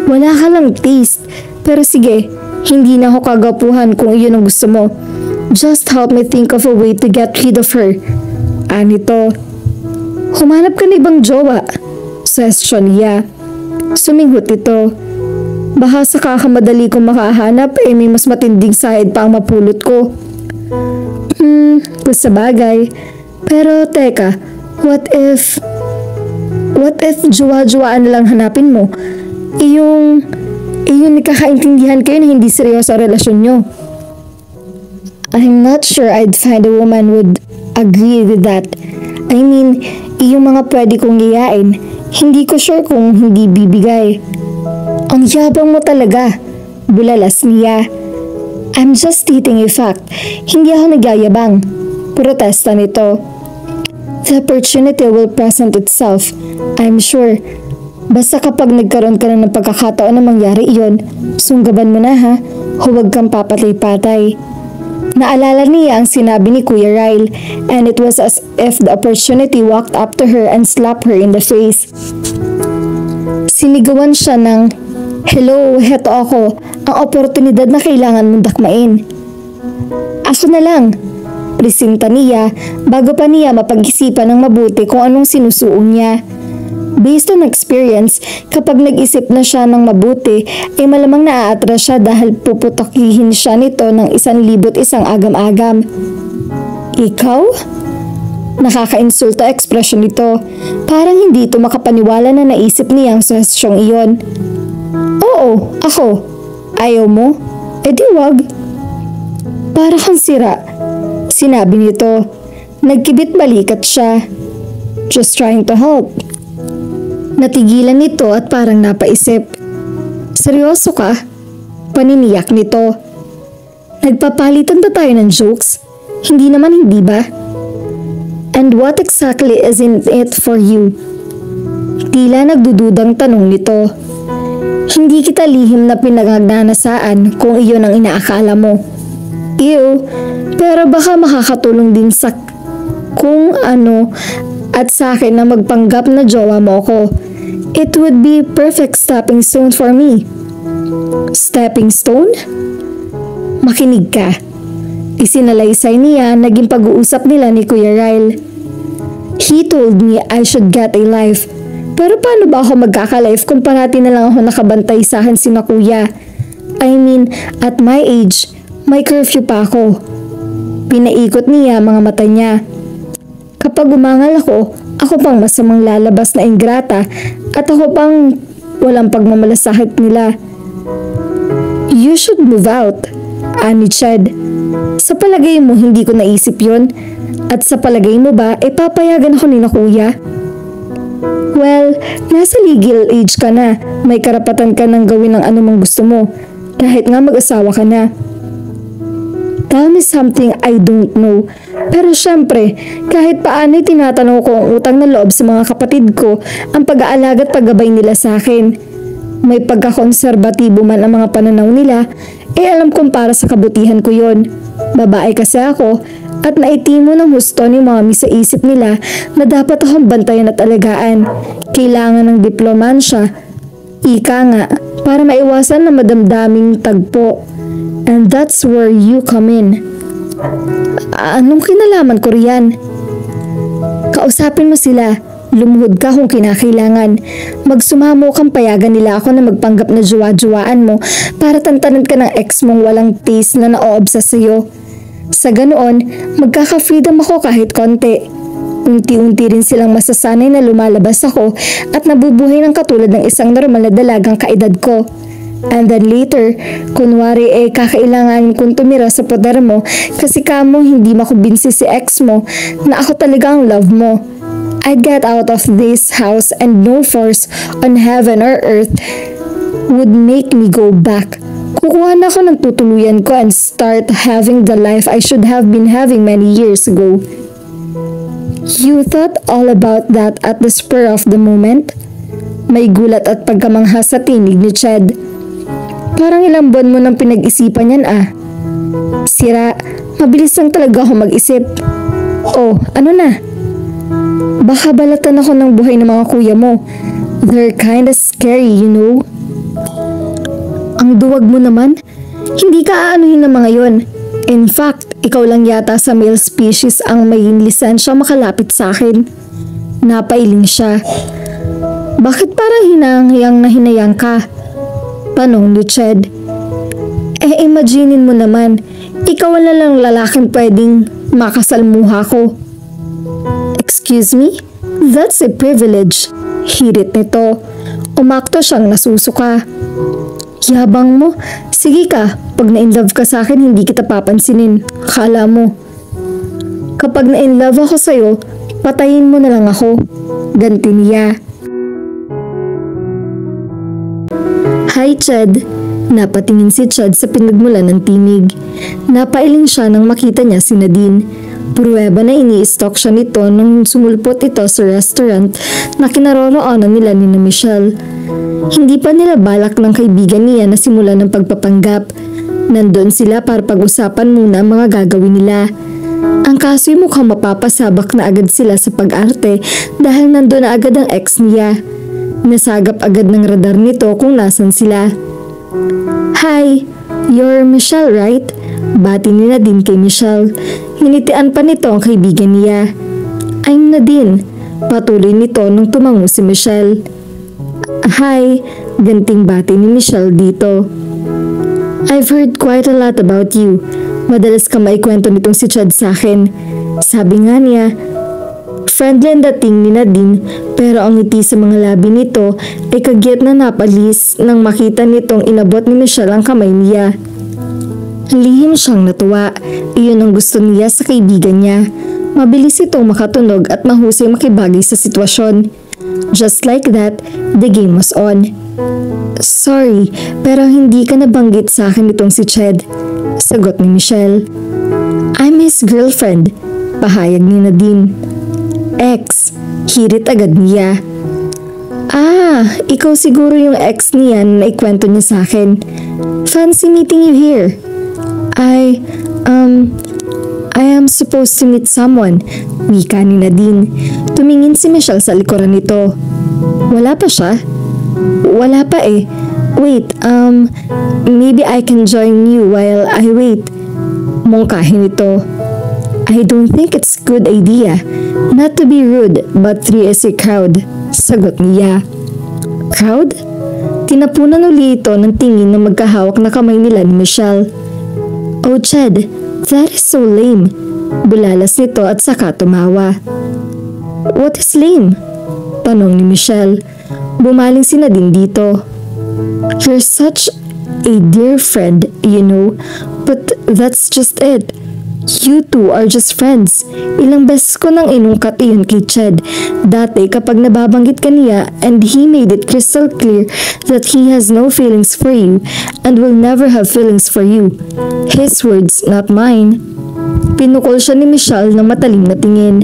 Wala ka lang taste, pero sige, hindi na ako kagapuhan kung iyon ang gusto mo. Just help me think of a way to get rid of her. Anito. Humanap ka na ibang jowa. Suggestion niya. Suminghot ito. Baka sa kakamadali kong makahanap may mas matinding sahid pa ang mapulot ko. Kung sa bagay. Pero teka, what if jowa-jowaan na lang hanapin mo? Iyong nakakaintindihan kayo na hindi seryoso ang relasyon nyo. I'm not sure I'd find a woman would agree with that. I mean, iyong mga pwede kong iyain, hindi ko sure kung hindi bibigay. Ang yabang mo talaga, bulalas niya. I'm just stating a fact, hindi ako nagyayabang. Protesta nito. The opportunity will present itself, I'm sure. Basta kapag nagkaroon ka na ng pagkakataon na mangyari iyon, sunggaban mo na ha, huwag kang papatay-patay. Naalala niya ang sinabi ni Kuya Ryle, and it was as if the opportunity walked up to her and slapped her in the face. Sinigawan siya ng, hello, heto ako, ang oportunidad na kailangan mong dakmain. Ako na lang. presinta niya bago pa niya mapag-isipan ng mabuti kung anong sinusuong niya. Based on experience, kapag nag-isip na siya ng mabuti, ay malamang naaatras siya dahil puputokihin siya nito ng 1,001 agam-agam. Ikaw? Nakaka-insulto ekspresyon nito. Parang hindi ito makapaniwala na naisip niya ang suhestyong iyon. Oo, ako. Ayaw mo? E di wag. Para kang sira. Sinabi nito. Nagkibit balikat siya. Just trying to help. Natigilan nito at parang napaisip. Seryoso ka? Paniniyak nito. Nagpapalitan ba tayo ng jokes? Hindi naman, hindi ba? And what exactly is in it for you? Tila nagdududang tanong nito. Hindi kita lihim na pinagnanasaan kung iyon ang inaakala mo. Ew, pero baka makakatulong din sa kung ano at sa akin na magpanggap na jowa mo ko. It would be perfect stepping stone for me. Stepping stone? Makinig ka. Isinalaysay niya naging pag-uusap nila ni Kuya Ryle. He told me I should get a life. Pero paano ba ako magkaka-life kung parati na lang ako nakabantay sa akin sina Kuya? I mean, at my age, may curfew pa ako. Pinaikot niya mga mata niya. Kapag umangal ako pang masamang lalabas na ingrata at ako pang walang pagmamalasakit nila. You should move out, ani Ched. Sa palagay mo hindi ko naisip yon? At sa palagay mo ba papayagan ako ni na Kuya? Well, nasa legal age ka na. May karapatan ka nang gawin ang anumang gusto mo. Kahit nga mag-asawa ka na. Tell me something I don't know. Pero syempre, kahit paano tinatanong ko ang utang na loob sa mga kapatid ko ang pag-aalaga at paggabay nila sa akin. May pagkakonserbatibo man ang mga pananaw nila, alam kong para sa kabutihan ko yon. Babae kasi ako at naitimo ng husto ni mommy sa isip nila na dapat akong bantayan at alagaan. Kailangan ng diplomansya. Ika nga, para maiwasan na madamdaming tagpo. And that's where you come in. Anong kinalaman ko riyan? Kausapin mo sila. Lumuhod ka kung kinakailangan. Magsumamo kang payagan nila ako na magpanggap na jowa-jowaan mo para tantanan ka ng ex mong walang taste na na-o-obsess sa'yo. Sa ganoon, magkaka-freedom ako kahit konti. Unti-unti rin silang masasanay na lumalabas ako at nabubuhay ng katulad ng isang normal na dalagang kaedad ko. And then later, kunwari kakailanganin kong tumira sa poder mo kasi kamo hindi makumbinsi si ex mo na ako talaga ang love mo. I'd get out of this house and no force on heaven or earth would make me go back. Kukuha na ako ng tutuluyan ko and start having the life I should have been having many years ago. You thought all about that at the spur of the moment? May gulat at pagkamangha sa tinig ni Ched. Parang ilang buwan mo nang pinag-isipan yan Sira, mabilis lang talaga ako mag-isip. Oh, ano na? Baka balatan ako ng buhay ng mga kuya mo. They're kinda scary, you know? Ang duwag mo naman. Hindi ka aanuhin ng mga yon. In fact, ikaw lang yata sa male species ang may lisensya makalapit sa akin. Napailing siya. Bakit parang hinahang na hinayang ka? Tanong ni Ched. Imaginein mo naman, ikaw na lang lalaking pwedeng makasalmuha ko. Excuse me? That's a privilege. Hirit nito. Umakto siyang nasusuka. Yabang mo. Sige ka, pag na-inlove ka sa akin, hindi kita papansinin. Akala mo. Kapag na-inlove ako sa'yo, patayin mo na lang ako. Ganti niya. Hi, Ched. Napatingin si Ched sa pinagmulan ng tinig. Napailing siya nang makita niya si Nadine. Pruweba na ini-stalk siya nito nung sumulpot ito sa restaurant na kinaroroonan nila ni Michelle. Hindi pa nila balak ng kaibigan niya na simulan ng pagpapanggap. Nandun sila para pag-usapan muna ang mga gagawin nila. Ang kaso'y mukhang mapapasabak na agad sila sa pag-arte dahil nandun na agad ang ex niya. Nasagap agad ng radar nito kung nasan sila. Hi, you're Michelle, right? Bati ni Nadine kay Michelle. Nginitian pa nito ang kaibigan niya. I'm Nadine. Patuloy nito nung tumango si Michelle. Hi, ganting bati ni Michelle dito. I've heard quite a lot about you. Madalas ka maikwento nitong si Chad sa akin. Sabi nga niya, friendly ang dating ni Nadine pero ang ngiti sa mga labi nito ay kagyat na napalis nang makita nitong inabot ni Michelle ang kamay niya. Lihim siyang natuwa. Iyon ang gusto niya sa kaibigan niya. Mabilis itong makatunog at mahusay makibagay sa sitwasyon. Just like that, the game was on. Sorry, pero hindi ka nabanggit sa akin itong si Chad. Sagot ni Michelle. I'm his girlfriend. Pahayag ni Nadine. Ex, hirit agad niya. Ah, ikaw siguro yung ex niya na ikwento niya sa akin. Fancy meeting you here. I am supposed to meet someone, wika ni Nadine. Tumingin si Michelle sa likuran nito. Wala pa siya? Wala pa eh. Wait, maybe I can join you while I wait. Mungkahin nito. I don't think it's good idea. Not to be rude, but three is a crowd. Sagot niya. Crowd? Tinapunan uli ito ng tingin na magkahawak na kamay nila ni Michelle. Oh Chad, that is so lame. Bulalas nito at saka tumawa. What is lame? Tanong ni Michelle. Bumaling si Nadine dito. You're such a dear friend, you know, but that's just it. You two are just friends. Ilang beses ko nang inungkat iyon kay Chad. Dati kapag nababanggit ka niya and he made it crystal clear that he has no feelings for you and will never have feelings for you. His words, not mine. Pinukol siya ni Michelle ng matalim na tingin.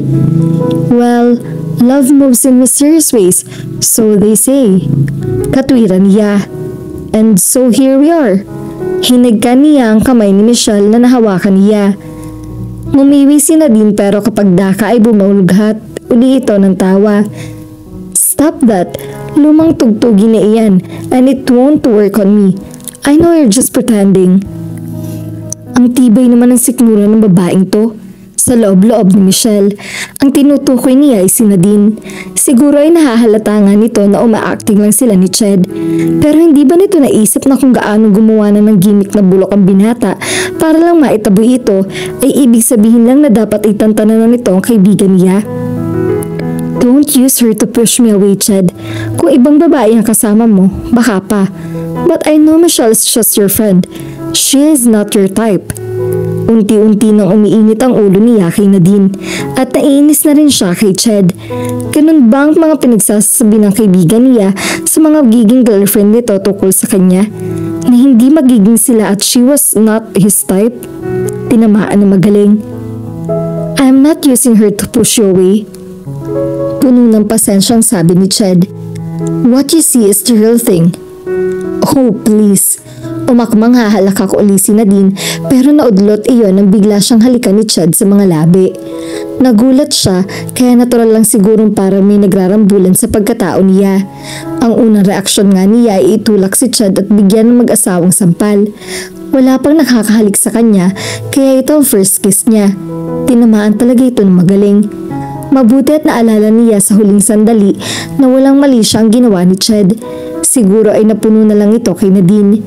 Well, love moves in mysterious ways, so they say. Katwiran niya. And so here we are. Hinigka niya ang kamay ni Michelle na nahawakan niya. Mumiwi si Nadine pero kapag daka ay bumahulghat, uli ito ng tawa. Stop that. Lumang tugtugin na iyan and it won't work on me. I know you're just pretending. Ang tibay naman ng sikmura ng babaeng to. Sa loob-loob ni Michelle, ang tinutukoy niya ay si Nadine. Siguro ay nahahalata nga nito na uma-acting lang sila ni Chad. Pero hindi ba nito naisip na kung gaano gumawa na ng gimmick na bulok ang binata para lang maitaboy ito ay ibig sabihin lang na dapat itantanan na nito ang kaibigan niya? Don't use her to push me away, Chad. Kung ibang babae ang kasama mo, baka pa. But I know Michelle is just your friend. She is not your type. Unti-unti nang umiinit ang ulo niya kay Nadine at naiinis na rin siya kay Chad. Ganun ba ang mga pinagsasabi ng kaibigan niya sa mga giging girlfriend nito tungkol sa kanya? Na hindi magiging sila at she was not his type? Tinamaan na magaling. I'm not using her to push you away. Puno ng pasensyang sabi ni Chad. What you see is the real thing. Oh, please. Umakmang hahalakak uli si Nadine pero naudlot iyon nang bigla siyang halikan ni Chad sa mga labi. Nagulat siya kaya natural lang sigurong parang may nagrarambulan sa pagkatao niya. Ang unang reaksyon nga niya ay itulak si Chad at bigyan ng mag-asawang sampal. Wala pang nakakahalik sa kanya kaya ito ang first kiss niya. Tinamaan talaga ito ng magaling. Mabuti at naalala niya sa huling sandali na walang mali siyang ginawa ni Chad. Siguro ay napuno na lang ito kay Nadine.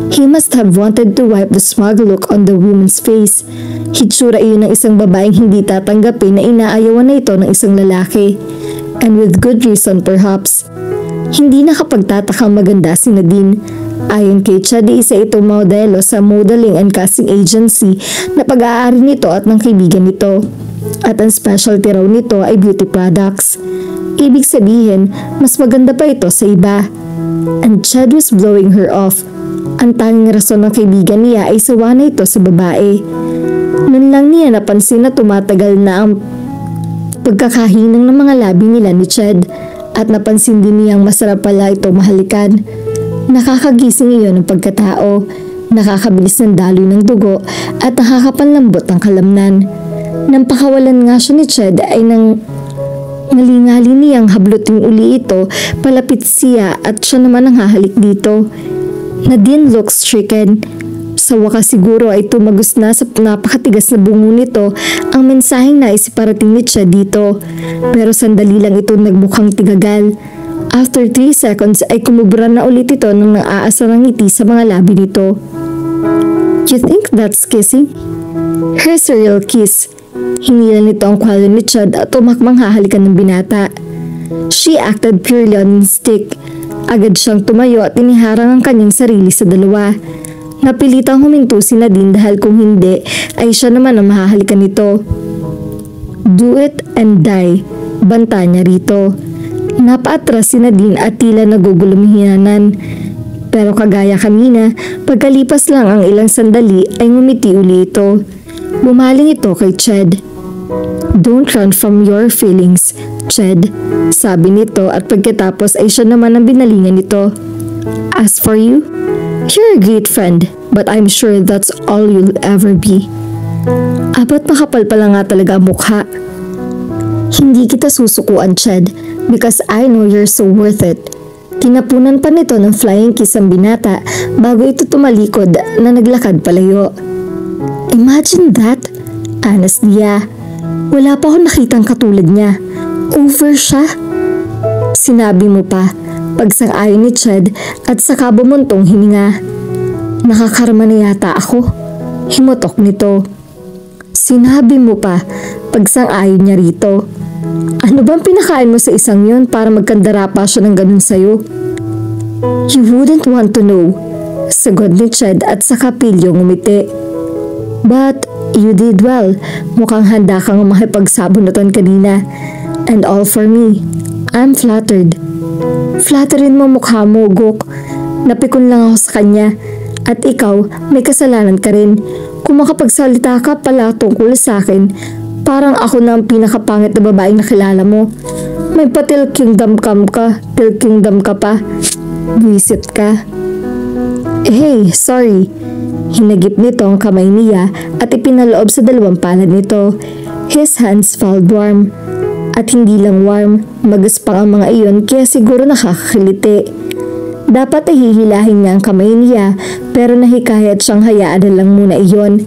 He must have wanted to wipe the smug look on the woman's face. Hitsura iyon ng isang babaeng hindi tatanggapin na inaayawan na ito ng isang lalaki. And with good reason perhaps. Hindi nakapagtatakang maganda si Nadine. Ayon kay Chad, isa itong modelo sa modeling and casting agency na pag-aari nito at ng kaibigan nito. At ang specialty raw nito ay beauty products. Ibig sabihin, mas maganda pa ito sa iba. And Chad was blowing her off. Ang tanging rason ng kaibigan niya ay sawa na ito sa babae. Noon lang niya napansin na tumatagal na ang pagkakahinang ng mga labi nila ni Chad at napansin din niyang masarap pala ito mahalikan. Nakakagising iyon ng pagkatao, nakakabilis ng daloy ng dugo at nakakapanlambot ang kalamnan. Nang pakawalan nga siya ni Chad ay nang ngalingali niyang hablutin uli ito palapit siya at siya naman ang hahalik dito. Nadine looked stricken. Sa wakas siguro ay tumagos na sa napakatigas na bungo nito ang mensaheng nais iparating ni Ched dito. Pero sandali lang ito nagmukhang tigagal. After 3 seconds ay kumubra na ulit ito nang naaasarang ngiti sa mga labi nito. You think that's kissing? Here's a real kiss. Hinila nito ang kwalo ni Ched at umakmang hahalikan ng binata. She acted purely on instinct. Agad siyang tumayo at iniharang ang kanyang sarili sa dalawa. Napilitang huminto si Nadine dahil kung hindi ay siya naman ang mahahalikan nito. Do it and die, banta niya rito. Napaatras si Nadine at tila nagugulumihinan. Pero kagaya kanina, pagkalipas lang ang ilang sandali ay ngumiti uli ito. Bumaling ito kay Ched. Don't run from your feelings, Ched, sabi nito at pagkatapos ay siya naman ang binalingan nito. As for you, you're a great friend, but I'm sure that's all you'll ever be. Abat makapal pala nga talaga ang mukha. Hindi kita susukuan, Ched, because I know you're so worth it. Tinapunan pa nito ng flying kiss ang binata bago ito tumalikod na naglakad palayo. Imagine that, Anastasia. Wala pa akong nakitang katulad niya. Over siya. Sinabi mo pa, pagsang-ayon ni Ched at saka bumuntong hininga. Nakakarma na yata ako. Himutok nito. Sinabi mo pa, pagsang-ayon niya rito. Ano bang pinakain mo sa isang yun para magkandara pa siya ng ganun sa'yo? You wouldn't want to know, sagot ni Ched at saka pilyong umiti. But you did well. Mukhang handa kang makipagsabunutan kanina. And all for me. I'm flattered. Flatterin mo mukha mo, Gok. Napikon lang ako sa kanya. At ikaw, may kasalanan ka rin. Kung makapagsalita ka pala tungkol sa akin, parang ako na ang pinakapangit na babaeng nakilala mo. May pa-Till Kingdom ka. Till Kingdom ka pa. Buisit ka. Hey, sorry. Hinagip nito ang kamay niya at ipinaloob sa dalawang palad nito. His hands felt warm. At hindi lang warm, magaspang ang mga iyon kaya siguro nakakakiliti. Dapat ay hihilahin niya ang kamay niya pero nahikayat siyang hayaan na lang muna iyon.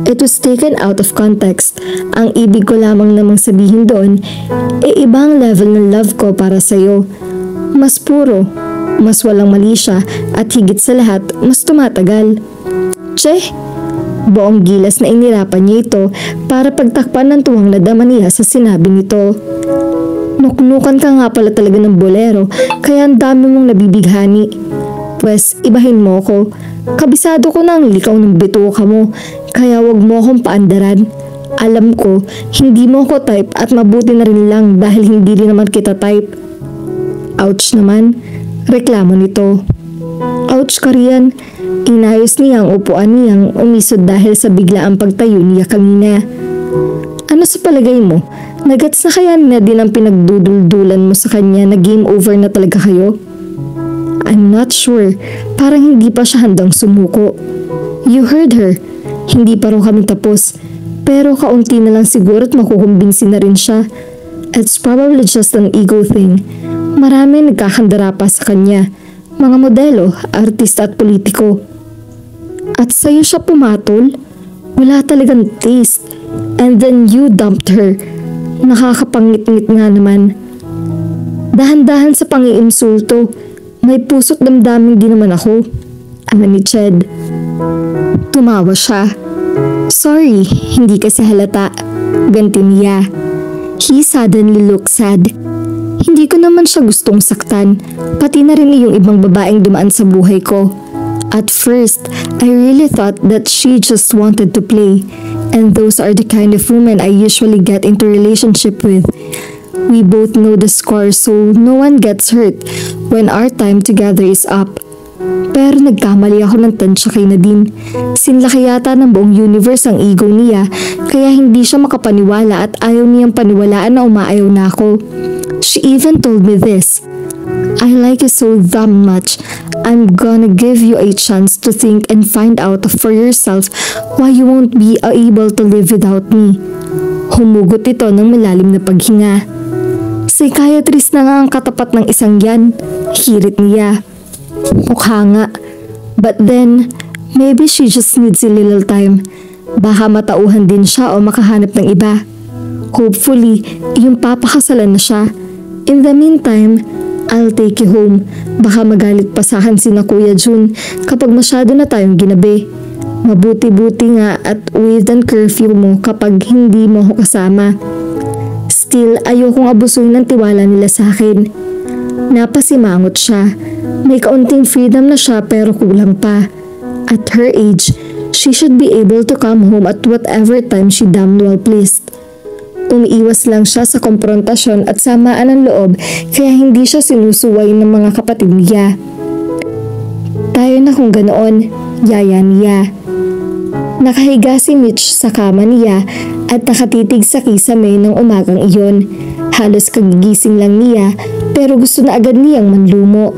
It was taken out of context. Ang ibig ko lamang namang sabihin doon, ibang level ng love ko para sa'yo. Mas puro, mas walang mali siya at higit sa lahat, mas tumatagal. Che! Buong gilas na inirapan niya ito para pagtakpan ng tuwang nadama niya sa sinabi nito. Nuknukan ka nga pala talaga ng bolero kaya ang dami mong nabibighani. Pwes, ibahin mo ko. Kabisado ko na ang likaw ng bituka mo kaya wag mo akong paandaran. Alam ko, hindi mo ako type at mabuti na rin lang dahil hindi rin naman kita type. Ouch naman, reklamo nito. Ouch ka riyan. Inayos niya ang upuan niyang umisod dahil sa biglaang pagtayo niya kanina. Ano sa palagay mo? Nagets na kaya na din ang pinagduduldulan mo sa kanya na game over na talaga kayo? I'm not sure. Parang hindi pa siya handang sumuko. You heard her. Hindi pa rin kami tapos. Pero kaunti na lang siguro at makukumbinsi na rin siya. It's probably just an ego thing. Marami nagkakandara pa sa kanya. Mga modelo, artista at politiko. At sa'yo siya pumatol? Wala talagang taste. And then you dumped her. Nakakapangit-ngit nga naman. Dahan-dahan sa pangiinsulto. May puso't damdamin din naman ako. Ano ni Ched? Tumawa siya. Sorry, hindi kasi halata. Ganti niya. He suddenly looked sad. Hindi ko naman siya gustong saktan, pati na rin yung ibang babaeng dumaan sa buhay ko. At first, I really thought that she just wanted to play, and those are the kind of women I usually get into relationship with. We both know the score so no one gets hurt when our time together is up. Pero nagkamali ako ng tansya kay Nadine. Sinlaki yata ng buong universe ang ego niya, kaya hindi siya makapaniwala at ayaw niyang paniwalaan na umaayaw na ako. She even told me this. I like you so damn much. I'm gonna give you a chance to think and find out for yourself why you won't be able to live without me. Humugot ito ng malalim na paghinga. Psychiatrist na nga ang katapat ng isang yan. Hirit niya. Mukha nga. But then, Maybe she just needs a little time. Baka matauhan din siya o makahanap ng iba. Hopefully, yung papakasalan na siya. In the meantime, I'll take you home. Baka magalit pa sa akin si na Kuya Jun kapag masyado na tayong ginabi. Mabuti-buti nga at within curfew mo kapag hindi mo ako kasama. Still, ayokong abusuin ng tiwala nila sa akin. Napasimangot siya. May kaunting freedom na siya pero kulang pa. At her age, she should be able to come home at whatever time she damn well pleased. Umiiwas lang siya sa komprontasyon at samaan ng loob kaya hindi siya sinusuway ng mga kapatid niya. Tayo na kung ganoon, yaya niya. Nakahiga si Mitch sa kama niya at nakatitig sa kisame ng umagang iyon. Halos kagigising lang niya pero gusto na agad niyang manlumo.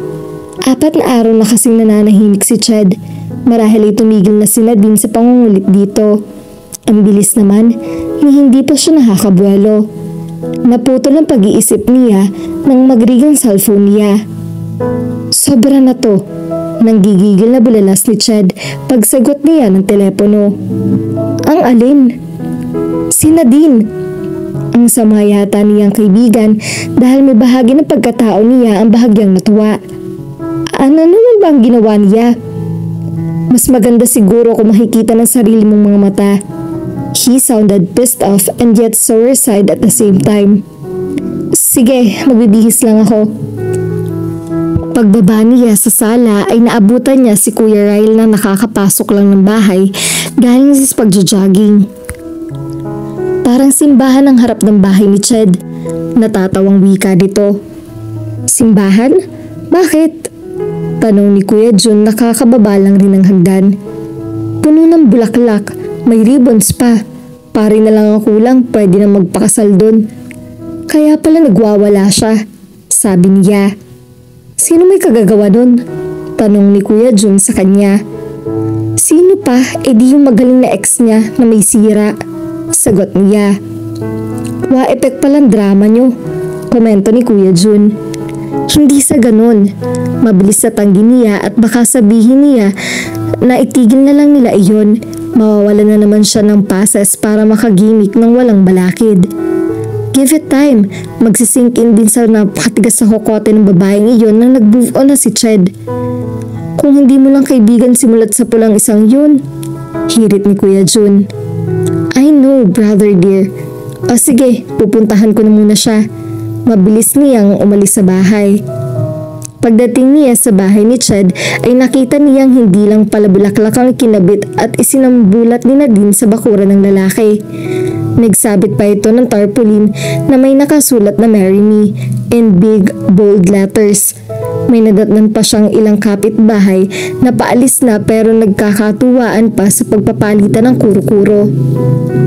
4 na araw na kasing nananahimik si Ched. Marahil ay tumigil na si Nadine sa pangungulit dito. Ang bilis naman ni hindi pa siya nakakabuelo. Naputol ang pag-iisip niya nang magrigang cellphone niya. Sobra na to. Nanggigigil na bulalas ni Ched pagsagot niya ng telepono. Ang alin? Si Nadine. Ang sama yata niyang kaibigan dahil may bahagi ng pagkatao niya ang bahagyang natuwa. Ano naman ba ang ginawa niya? Mas maganda siguro kung makikita ng sarili mong mga mata. He sounded pissed off and yet so resigned at the same time. Sige, magbibihis lang ako. Pagbaba niya sa sala ay naabutan niya si Kuya Ryle na nakakapasok lang ng bahay galing sa pagja-jogging. Parang simbahan ang harap ng bahay ni Ched. Natatawang wika nito. Simbahan? Bakit? Tanong ni Kuya Jun nakakababa lang rin ng hagdan. Puno ng bulaklak, may ribbons pa. Pare na lang ang kulang, pwede na magpakasal dun. Kaya pala nagwawala siya, sabi niya. Sino may kagagawa dun? Tanong ni Kuya Jun sa kanya. Sino pa? Di yung magaling na ex niya na may sira. Sagot niya. Wa-epek palang drama nyo, komento ni Kuya Jun. Hindi sa ganun. Mabilis sa tanggi niya at baka sabihin niya na itigil na lang nila iyon. Mawawala na naman siya ng passes para makagimik ng walang balakid. Give it time. Magsisink in din sa napakatigas sa kokote ng babaeng iyon nang nag-move on na si Ched. Kung hindi mo lang kaibigan simulat sa pulang isang yun. Hirit ni Kuya Jun. I know, brother dear. O sige, pupuntahan ko na muna siya. Mabilis niyang umalis sa bahay. Pagdating niya sa bahay ni Ched ay nakita niyang hindi lang pala bulaklak ang kinabit at isinambulat ni Nadine sa bakuran ng lalaki. Nagsabit pa ito ng tarpaulin na may nakasulat na Marry Me in big bold letters. May nadatnan pa siyang ilang kapitbahay na paalis na pero nagkakatuwaan pa sa pagpapalitan ng kuro-kuro.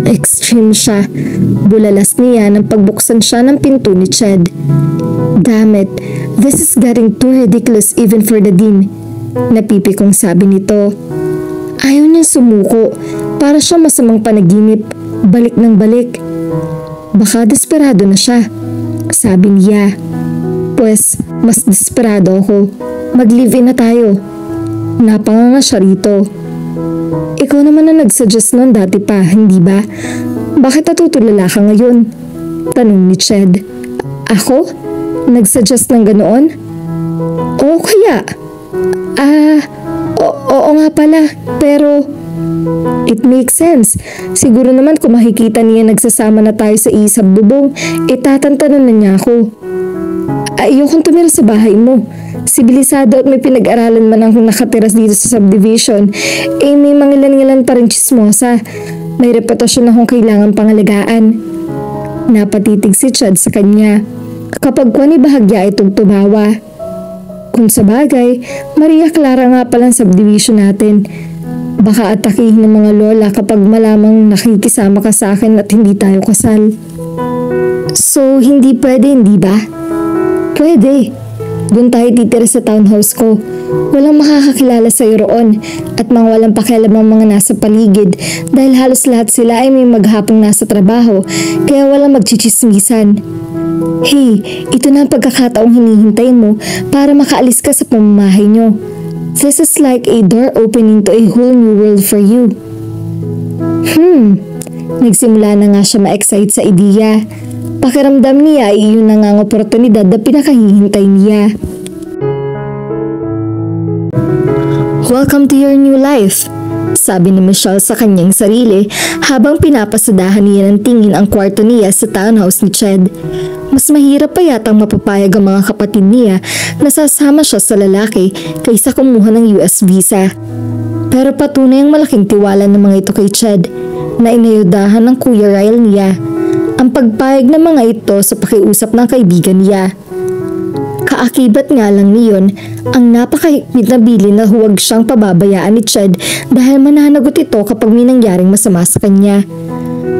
Extreme siya. Bulalas niya nang pagbuksan siya ng pinto ni Ched. Damn it, this is getting too ridiculous even for the dean. Napipikong sabi nito. Ayaw niya sumuko. Para siya masamang panaginip. Balik ng balik. Baka desperado na siya, sabi niya. Pues, mas desperado ako. Mag-live-in na tayo. Napanganga siya rito. Ikaw naman na nagsuggest nun dati pa, hindi ba? Bakit natutulala ka ngayon? Tanong ni Ched. Ako? Nagsuggest ng ganoon? Oo kaya? Oo nga pala, pero it makes sense. Siguro naman kung makikita niya nagsasama na tayo sa isang bubong, itatantanan na niya ako. Ayokong tumira sa bahay mo. Sibilisado at may pinag-aralan man ang nakatiras dito sa subdivision, may mangilan-ngilan pa rin chismosa. May reputasyon akong kailangan pangalagaan. Napatitig si Chad sa kanya. Kapag kuwan bahagya itong tumawa. Kung sa bagay, Maria Clara nga palang subdivision natin. Baka atakihin ng mga lola kapag malamang nakikisama ka sa akin at hindi tayo kasal. So, hindi pwede, hindi ba? Pwede. Doon tayo titira sa townhouse ko. Walang makakakilala sa iyo roon at mga walang pakialam ang mga nasa paligid dahil halos lahat sila ay may maghapong nasa trabaho kaya walang magchichismisan. Hey, ito na ang pagkakataong hinihintay mo para makaalis ka sa pamamahay nyo. This is like a door opening to a whole new world for you. Nagsimula na nga siya ma-excite sa ideya. Pakiramdam niya ay iyon na nga ang oportunidad na pinakahihintay niya. Welcome to your new life, sabi ni Michelle sa kanyang sarili habang pinapasadahan niya ng tingin ang kwarto niya sa townhouse ni Ched. Mas mahirap pa yatang mapapayag ang mga kapatid niya na sasama siya sa lalaki kaysa kumuha ng US visa. Pero patunay ang malaking tiwala ng mga ito kay Ched na inayudahan ng Kuya Ryle niya ang pagpayag ng mga ito sa pakiusap ng kaibigan niya. Kaakibat nga lang niyon ang napakahigpit na bilin na huwag siyang pababayaan ni Ched dahil mananagot ito kapag may nangyaring masama sa kanya.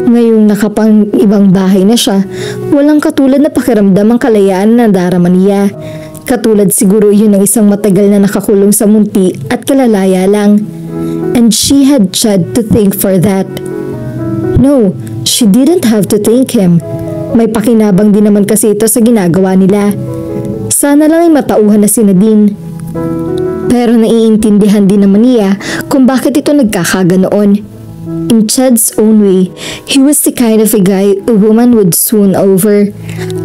Ngayong nakapang ibang bahay na siya, walang katulad na pakiramdam ang kalayaan na nadarama niya. Katulad siguro yun ng isang matagal na nakakulong sa munti at kalalaya lang. And she had Ched to thank for that. No, she didn't have to thank him. May pakinabang din naman kasi ito sa ginagawa nila. Sana lang ay matauhan na si Nadine. Pero naiintindihan din naman niya kung bakit ito nagkakaganoon. In Ched's own way, he was the kind of a guy a woman would swoon over.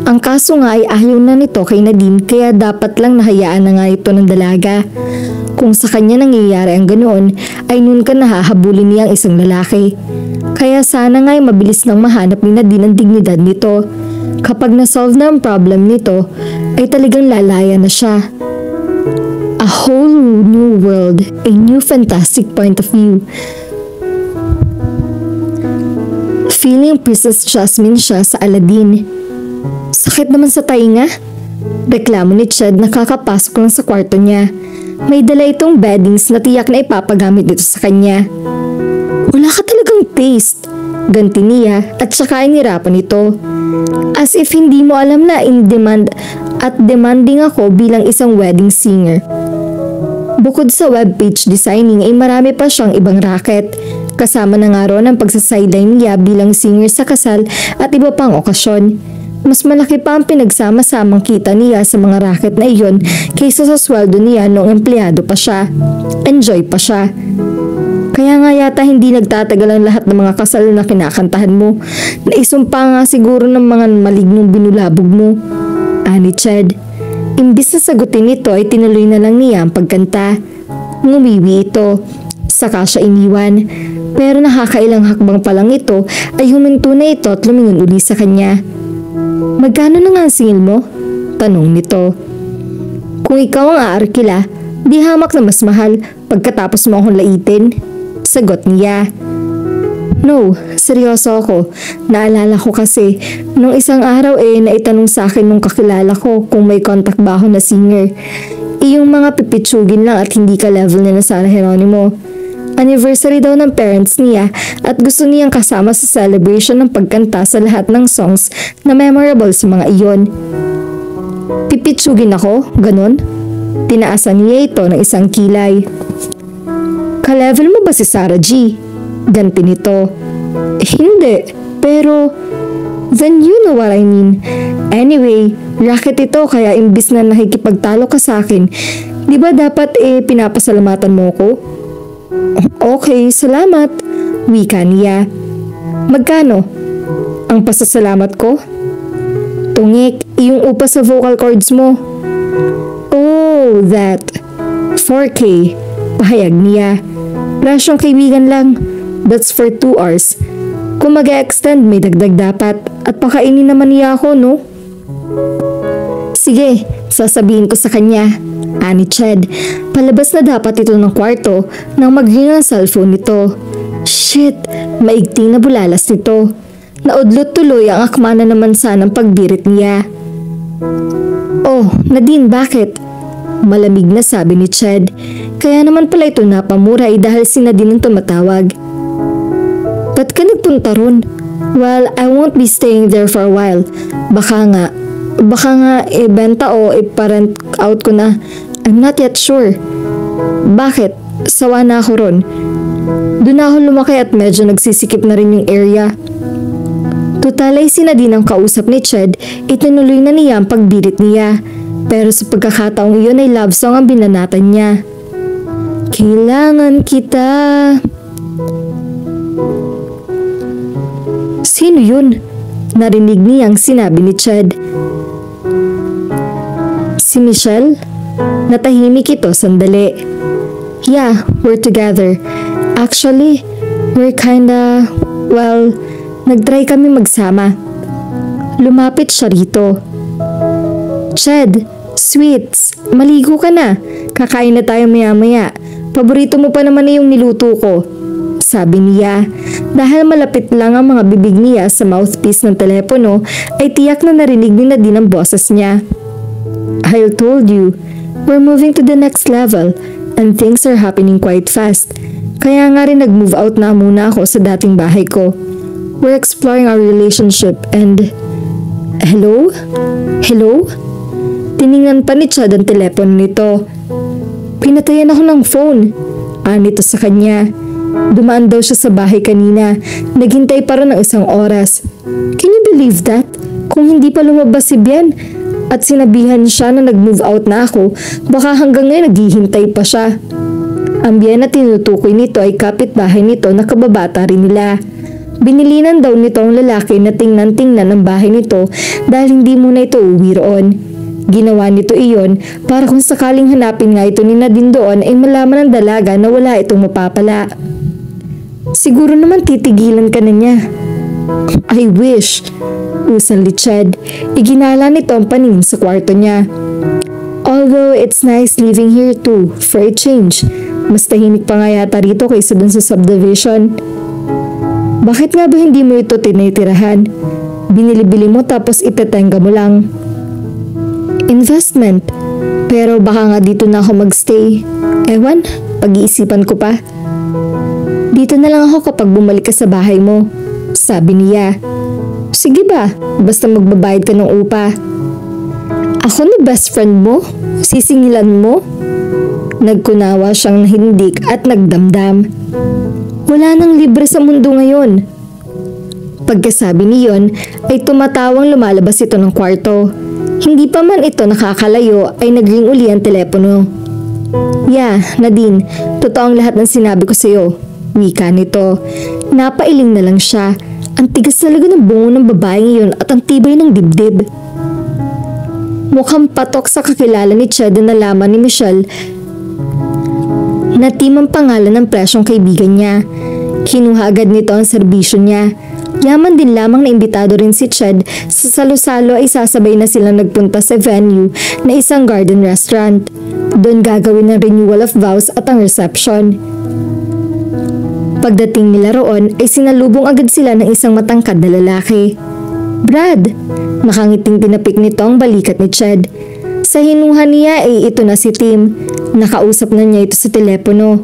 Ang kaso nga ay ayaw na nito kay Nadine kaya dapat lang nahayaan na nga ito ng dalaga. Kung sa kanya nangyayari ang ganoon, ay noon ka nahahabulin niya ang isang lalaki. Kaya sana nga ay mabilis nang mahanap ni Nadine ang dignidad nito. Kapag na-solve na ang problem nito, ay talagang lalaya na siya. A whole new world, a new fantastic point of view. Feeling Princess Jasmine siya sa Aladdin. Sakit naman sa tainga? Reklamo ni Ched na kakapasok lang sa kwarto niya. May dala itong beddings na tiyak na ipapagamit dito sa kanya. Wala ka talagang taste, ganti niya at saka inirapan ito. As if hindi mo alam na in demand at demanding ako bilang isang wedding singer. Bukod sa webpage designing ay marami pa siyang ibang racket. Kasama na nga ron ang pagsasideline niya bilang singer sa kasal at iba pang okasyon. Mas malaki pa ang pinagsama-samang kita niya sa mga racket na iyon kaysa sa sweldo niya noong empleyado pa siya. Enjoy pa siya. Kaya nga yata hindi nagtatagal ang lahat ng mga kasal na kinakantahan mo. Naisumpa nga siguro ng mga malignong binulabog mo. Ani Ched. Imbis na sagutin ito ay tinuloy na lang niya ang pagkanta. Ngumiwi ito. Saka siya iniwan. Pero nakakailang hakbang pa lang ito ay huminto na ito at lumingon uli sa kanya. Magkano na nga ang singil mo? Tanong nito. Kung ikaw ang aarkila, di hamak na mas mahal pagkatapos mo akong laitin. Sagot niya. No, seryoso ako. Naalala ko kasi, nung isang araw naitanong sa akin nung kakilala ko kung may contact ba ako na singer. Iyong mga pipitsugin lang at hindi ka level na Sara Geronimo. Anniversary daw ng parents niya at gusto niyang kasama sa celebration ng pagkanta sa lahat ng songs na memorable sa mga iyon. Pipitsugin ako? Ganon? Tinaasan niya ito ng isang kilay. Ka-level mo ba si Sarah G? Ganti nito. Hindi, pero then you know what I mean. Anyway, racket ito kaya imbis na nakikipagtalo ka sa akin, di ba dapat pinapasalamatan mo ko? Okay, salamat. Wika niya. Magkano? Ang pasasalamat ko? Tungik, yung upa sa vocal cords mo. Oh, that. 4K. Pahayag niya. Rasyong kaibigan lang. That's for 2 hours. Kung mag-extend, may dagdag dapat. At pakainin naman niya ako, no? Sige, sasabihin ko sa kanya. Ani Ched. Palabas na dapat ito ng kwarto nang mag-ring ang cellphone nito. Shit, maigting na bulalas nito. Naudlot tuloy ang akma na naman sanang pagbirit niya. Oh, Nadine, bakit? Malamig na sabi ni Ched. Kaya naman pala ito napamuray dahil si Nadine ang tumatawag. Ba't ka nagpunta ron? Well, I won't be staying there for a while. Baka nga ibenta o iparent out ko na. I'm not yet sure. Bakit? Sawa na ako ron. Doon ako lumaki at medyo nagsisikip na rin yung area. Tutalay si Nadine ang kausap ni Ched, itinuloy na niya ang pagbirit niya. Pero sa pagkakataong iyon ay love song ang binanatan niya. Kailangan kita. Sino yun? Narinig niyang sinabi ni Chad. Si Michelle? Natahimik ito sandali. Yeah, we're together. Actually, we're nagtry kami magsama. Lumapit siya rito. Chad, sweets, maligo ka na. Kakain na tayo maya-maya. Paborito mo pa naman na yung niluto ko. Sabi niya. Dahil malapit lang ang mga bibig niya sa mouthpiece ng telepono, ay tiyak na narinig ni Nadine ang boses niya. I told you, we're moving to the next level and things are happening quite fast. Kaya nga rin nag-move out na muna ako sa dating bahay ko. We're exploring our relationship and... Hello? Hello? Tiningnan pa ni Chad ang telepono nito. Pinatayan ako ng phone. Nito sa kanya. Dumaan daw siya sa bahay kanina. Naghintay pa rin ng 1 oras. Can you believe that? Kung hindi pa lumabas si Bien at sinabihan siya na nag-move out na ako, baka hanggang ngayon naghihintay pa siya. Ang Bien na tinutukoy nito ay kapitbahay nito na kababata rin nila. Binilinan daw nito ang lalaki na tingnan-tingnan ang bahay nito dahil hindi muna ito uwi roon. Ginawa nito iyon para kung sakaling hanapin nga ito ni Nadine doon ay malaman ng dalaga na wala itong mapapala. Siguro naman titigilan ka na niya. I wish. Usal ni Chad. Iginala nito ang paningin sa kwarto niya. Although it's nice living here too, for a change. Mas tahimik pa nga yata rito kaysa dun sa subdivision. Bakit nga ba hindi mo ito tinitirahan? Binili-bili mo tapos itetenga mo lang. Investment. Pero baka nga dito na ako magstay. Ewan, pag-iisipan ko pa. Dito na lang ako kapag bumalik ka sa bahay mo. Sabi niya. Sige ba, basta magbabayad ka ng upa. Ako ni best friend mo? Sisingilan mo? Nagkunawa siyang nahindik at nagdamdam. Wala nang libre sa mundo ngayon. Pagkasabi niyon ay tumatawang lumalabas ito ng kwarto. Hindi pa man ito nakakalayo ay nagring uli ang telepono. Yeah, Nadine, totoo ang lahat ng sinabi ko sa'yo. Wika nito. Napailing na lang siya. Ang tigas talaga ng bungo ng babaeng iyon at ang tibay ng dibdib. Mukhang patok sa kakilala ni Chad na nalaman ni Michelle na Tim ang pangalan ng presyong kaibigan niya. Kinuha agad nito ang serbisyo niya. Yaman din lamang na imbitado rin si Chad sa salo-salo ay sasabay na silang nagpunta sa venue na isang garden restaurant. Doon gagawin ang renewal of vows at ang reception. Pagdating nila roon ay sinalubong agad sila ng isang matangkad na lalaki. Brad! Nakangiting tinapik nito ang balikat ni Chad. Sa hinuha niya ay ito na si Tim. Nakausap na niya ito sa telepono.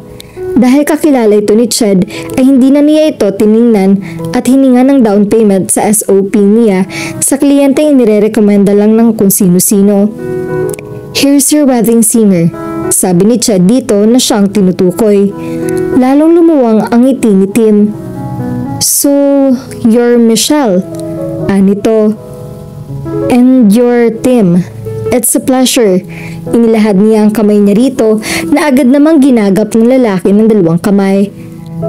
Dahil kakilala ito ni Chad ay hindi na niya ito tiningnan at hininga ng down payment sa SOP niya sa kliyente inirerekomenda lang ng kung sino-sino. Here's your wedding singer, sabi ni Chad dito na siyang tinutukoy. Lalong lumuwang ang ngiti ni Tim. So, you're Michelle? Anito. And you're Tim. It's a pleasure. Inilahad niya ang kamay niya rito na agad namang ginagap ng lalaki ng 2 kamay.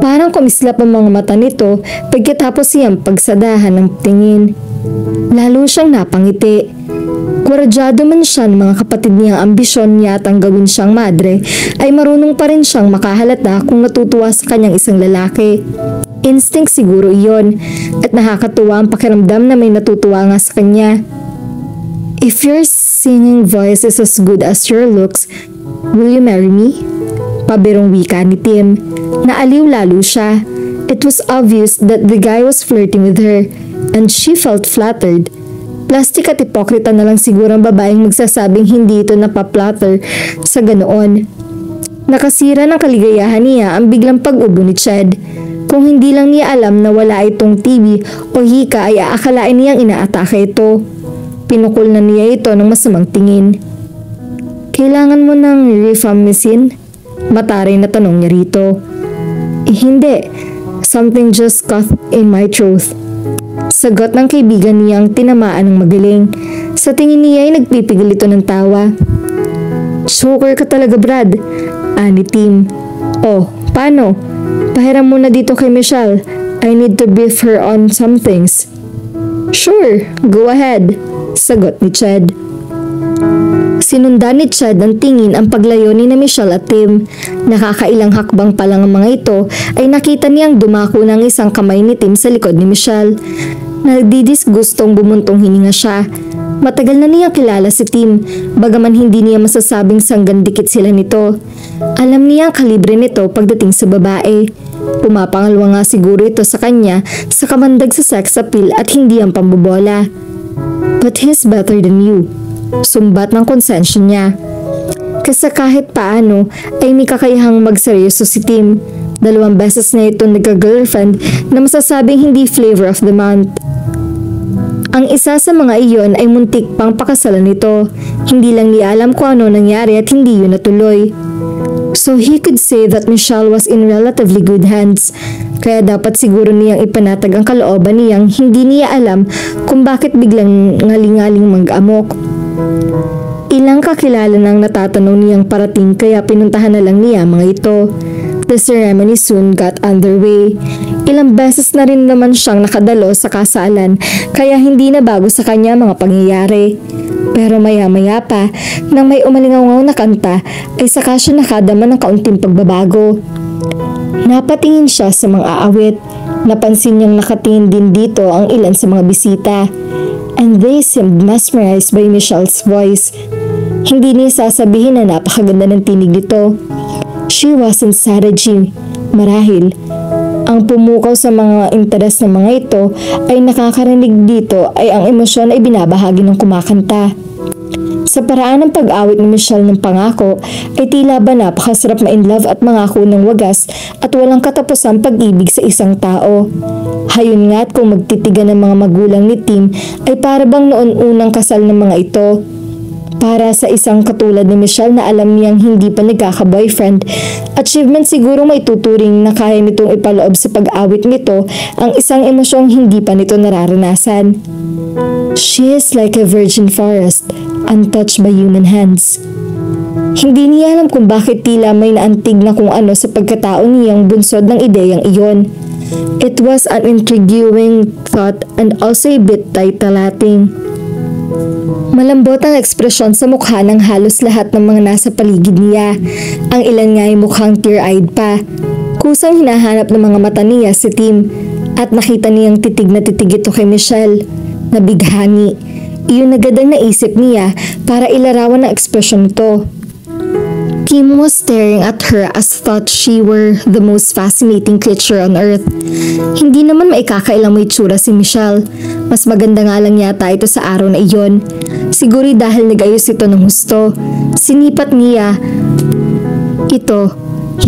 Parang kumislap ang mga mata nito pagkatapos siyang pagsadahan ng tingin. Lalo siyang napangiti. Kuradyado man siya ng mga kapatid niyang ambisyon niya at ang gawin siyang madre, ay marunong pa rin siyang makahalata kung natutuwa sa kanyang isang lalaki. Instinct siguro iyon at nakakatuwa ang pakiramdam na may natutuwa nga sa kanya. If your singing voice is as good as your looks, will you marry me? Pabirong wika ni Tim. Naaliw lalo siya. It was obvious that the guy was flirting with her and she felt flattered. Plastic at ipokrita na lang siguro ang babaeng magsasabing hindi ito napaplatter sa ganoon. Nakasira ng kaligayahan niya ang biglang pag-ubo ni Chad. Kung hindi lang niya alam na wala itong TV o hika ay aakalain niyang inaatake ito. Pinukol na niya ito ng masamang tingin. Kailangan mo ng rifampicin? Mataray na tanong niya rito. Hindi. Something just caught in my throat. Sagot ng kaibigan niyang tinamaan ng magaling. Sa tingin niya ay nagpipigil ito ng tawa. Choker ka talaga, Brad. Ani Tim. Oh, paano? Pahiram muna dito kay Michelle. I need to brief her on some things. Sure, go ahead, sagot ni Chad. Sinundan ni Chad ng tingin ang paglayo ni na Michelle at Tim. Nakakailang hakbang pa lang ang mga ito ay nakita niyang dumako ng isang kamay ni Tim sa likod ni Michelle. Nagdidisgustong bumuntong hininga siya. Matagal na niyang kilala si Tim, bagaman hindi niya masasabing sanggandikit sila nito. Alam niya ang kalibre nito pagdating sa babae. Pumapangalwa nga siguro ito sa kanya sa kamandag sa sex appeal at hindi ang pambobola. But he's better than you. Sumbat ng konsensya niya. Kasi kahit paano ay may kakayahang magseryoso si Tim. 2 beses na ito nagka-girlfriend na masasabing hindi flavor of the month. Ang isa sa mga iyon ay muntik pang pakasalan nito. Hindi lang niya alam kung ano nangyari at hindi yun natuloy. So he could say that Michelle was in relatively good hands. Kaya dapat siguro niyang ipanatag ang kalooban niyang hindi niya alam kung bakit biglang ngaling-ngaling mag-amok. Ilang kakilala nang natatanong niyang parating kaya pinuntahan na lang niya mga ito. The ceremony soon got underway. Ilang beses na rin naman siyang nakadalo sa kasalan kaya hindi na bago sa kanya mga pangyayari. Pero maya-maya pa, nang may umalingaw na kanta ay saka siya nakadama ng kaunting pagbabago. Napatingin siya sa mga aawit. Napansin niyang nakatingin din dito ang ilan sa mga bisita. And they seemed mesmerized by Michelle's voice. Hindi niya sasabihin na napakaganda ng tinig nito. She wasn't savaging. Marahil, ang pumukaw sa mga interes ng mga ito ay nakakarinig dito ay ang emosyon ay binabahagi ng kumakanta. Sa paraan ng pag-awit ni Michelle ng pangako ay tila ba napakasarap ma-inlove at mangako ng wagas at walang katapusang pag-ibig sa isang tao. Hayon nga at kung magtitigan ng mga magulang ni Tim ay para bang noon unang kasal ng mga ito. Para sa isang katulad ni Michelle na alam niyang hindi pa nagkaka-boyfriend, achievement siguro may tuturing na kaya nitong ipaloob sa pag-awit nito ang isang emosyong hindi pa nito nararanasan. She is like a virgin forest, untouched by human hands. Hindi niya alam kung bakit tila may naantig na kung ano sa pagkatao niyang bunsod ng ideyang iyon. It was an intriguing thought and also a bit titillating. Malambot ang ekspresyon sa mukha ng halos lahat ng mga nasa paligid niya. Ang ilan nga ay mukhang tear-eyed pa. Kusang hinahanap ng mga mata niya si Tim at nakita niyang titig na titig ito kay Michelle. Nabighani. Iyon agad ang naisip niya para ilarawan ang ekspresyon nito. Kim was staring at her as thought she were the most fascinating creature on earth. Hindi naman maikakailang may tsura si Michelle. Mas maganda nga lang yata ito sa araw na iyon. Siguro dahil nag-ayos ito ng husto. Sinipat niya ito.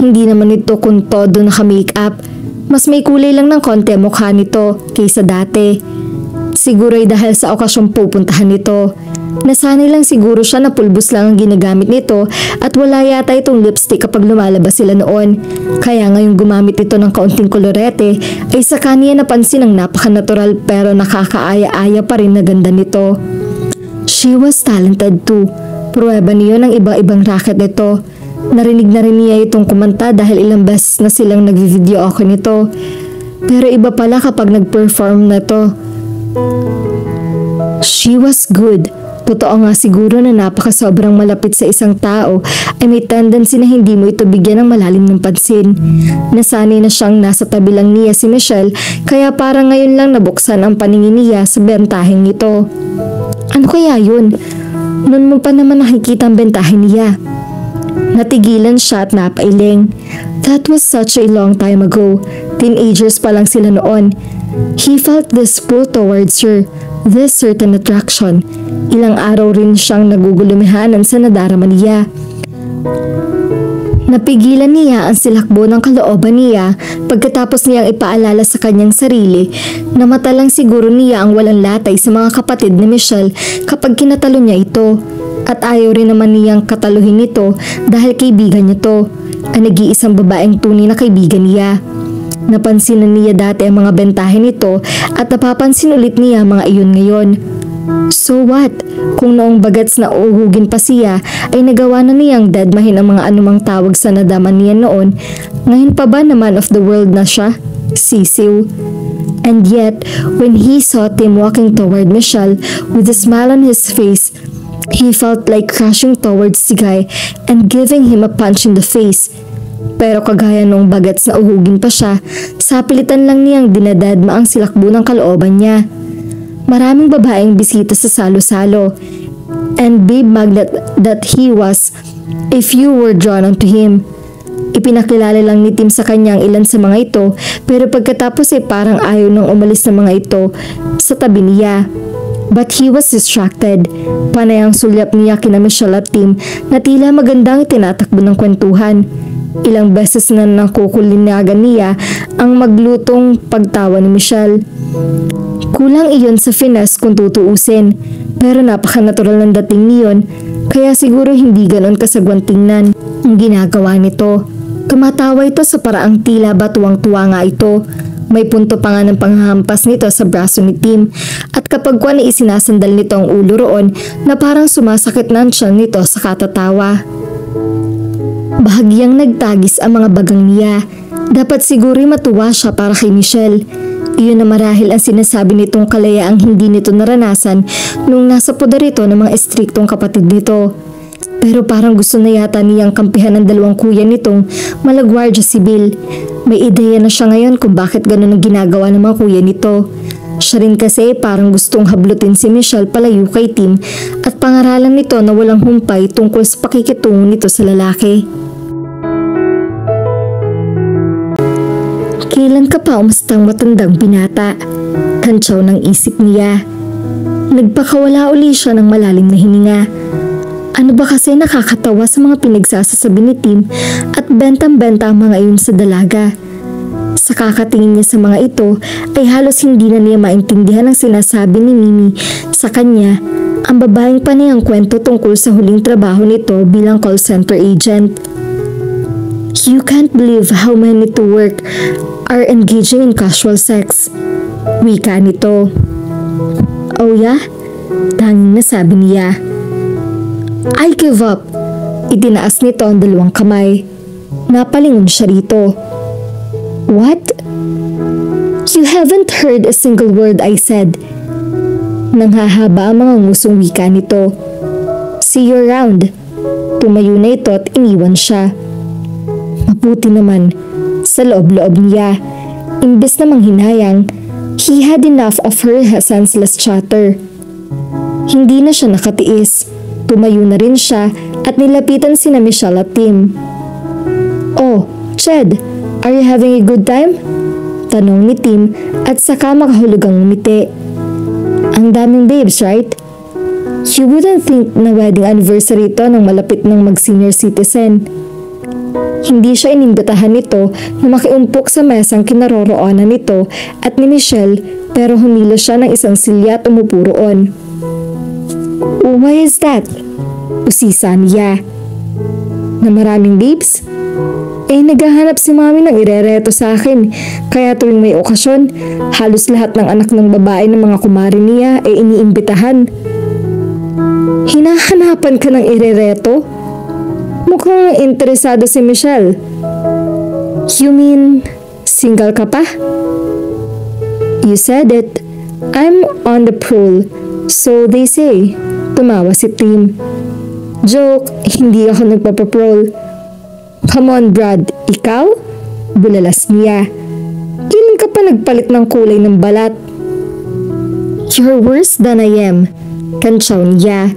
Hindi naman ito kung todo naka-makeup. Mas may kulay lang ng konti ang mukha nito kaysa dati. Siguro ay dahil sa okasyong pupuntahan nito. Nasanay lang siguro siya na pulbos lang ang ginagamit nito at wala yata itong lipstick kapag lumalabas sila noon. Kaya ngayong gumamit ito ng kaunting kolorete ay saka niya napansin ang napaka-natural pero nakakaaya-aya pa rin na ganda nito. She was talented too. Pruweba niyo ng iba-ibang racket nito. Narinig na rin niya itong kumanta dahil ilang beses na silang nag-video ako nito. Pero iba pala kapag nag-perform na to. She was good. Totoo nga siguro na napakasobrang malapit sa isang tao ay may tendency na hindi mo ito bigyan ng malalim ng pansin. Nasanay na siyang nasa tabi lang niya si Michelle kaya parang ngayon lang nabuksan ang paningin niya sa bentaheng ito. Ano kaya yun? Noon mo pa naman nakikita ang bentahe niya. Natigilan siya at napailing. That was such a long time ago. Teenagers pa lang sila noon. He felt this pull towards her, this certain attraction. Ilang araw rin siyang nagugulumihanan sa nadarama niya. Napigilan niya ang silakbo ng kalooban niya pagkatapos niyang ipaalala sa kanyang sarili na mata lang siguro niya ang walang latay sa mga kapatid ni Michelle kapag kinatalo niya ito. At ayaw rin naman niyang kataluhin ito dahil kaibigan niya to, ang nag-iisang babaeng tunay na kaibigan niya. Napansin na niya dati ang mga bentahe nito at napapansin ulit niya mga iyon ngayon. So what? Kung noong bagats na uhugin pa siya ay nagawa na niyang deadmahin ang mga anumang tawag sa nadaman niya noon, ngayon pa ba na man of the world na siya? Sisiw. And yet, when he saw Tim walking toward Michelle with a smile on his face, he felt like crashing towards the guy and giving him a punch in the face. Pero kagaya nung bagats na uhugin pa siya, sapilitan lang niyang dinadadma ang silakbo ng kalooban niya. Maraming babaeng bisita sa salo-salo, and babe magnet that he was, a few were drawn onto him. Ipinakilala lang ni Tim sa kanya ang ilan sa mga ito, pero pagkatapos ay parang ayaw nang umalis ng mga ito sa tabi niya. But he was distracted. Panay ang sulyap niya kina Michelle at Tim na tila magandang tinatakbo ng kwentuhan. Ilang beses na nakukulinagan niya ang maglutong pagtawa ni Michelle. Kulang iyon sa finesse kung tutuusin, pero napaka-natural ng dating niyon, kaya siguro hindi ganon kasagwan tingnan ang ginagawa nito. Tumatawa ito sa paraang tila ba tuwang-tuwa nga ito. May punto pa nga ng panghampas nito sa braso ni Tim, at kapag kuwan ay isinasandal nito ang ulo roon na parang sumasakit na ang tiyan nito sa katatawa. Bahagyang nagtagis ang mga bagang niya. Dapat siguro matuwa siya para kay Michelle. Iyon na marahil ang sinasabi nitong kalayaang hindi nito naranasan nung nasa poder ito ng mga estriktong kapatid nito. Pero parang gusto na yata niyang kampihan ng dalawang kuya nitong malagwardya sibil. May ideya na siya ngayon kung bakit ganun ang ginagawa ng mga kuya nito. Siya rin kasi parang gustong hablutin si Michelle palayo kay Tim at pangaralan nito na walang humpay tungkol sa pakikitungo nito sa lalaki. Kailan ka pa umastang matandang binata? Kantsaw ng isip niya. Nagpakawala uli siya ng malalim na hininga. Ano ba kasi nakakatawa sa mga pinagsasasabi ni Tim at bentang-benta ang mga iyon sa dalaga? Sa kakatingin niya sa mga ito ay halos hindi na niya maintindihan ang sinasabi ni Mimi sa kanya, ang babaeng panayang kwento tungkol sa huling trabaho nito bilang call center agent. You can't believe how many to work are engaging in casual sex. Wika nito. Oh yeah? Tanging nasabi niya. I give up. Itinaas nito ang dalawang kamay. Napalingon siya rito. What? You haven't heard a single word I said. Nanghahaba ang mga ngusong wika nito. See you around. Tumayo na ito at iniwan siya. Mabuti naman. Sa loob-loob niya, imbes na manghinayang, he had enough of her senseless chatter. Hindi na siya nakatiis. Tumayo na rin siya at nilapitan sina Michelle at Tim. Oh, Ched, are you having a good time? Tanong ni Tim at saka makahulugang umiti. Ang daming babes, right? You wouldn't think na wedding anniversary ito nang malapit ng mag-senior citizen. Hindi siya inimbitahan nito na makiumpok sa mesang kinaroroonan nito at ni Michelle, pero humilo siya ng isang silya at umupo roon. Why is that? Usisa niya. Na maraming babes? Naghahanap si mami ng irereto sa akin, kaya tuwing may okasyon, halos lahat ng anak ng babae ng mga kumari niya ay iniimbitahan. Hinahanapan ka ng irereto? Mukhang interesado si Michelle. You mean, single ka pa? You said it. I'm on the prowl, so they say. Tumawa si Tim. Joke, hindi ako nagpapaprol. Come on Brad, ikaw? Bulalas niya. Kailan ka pa nagpalit ng kulay ng balat? You're worse than I am. Kantsaw niya.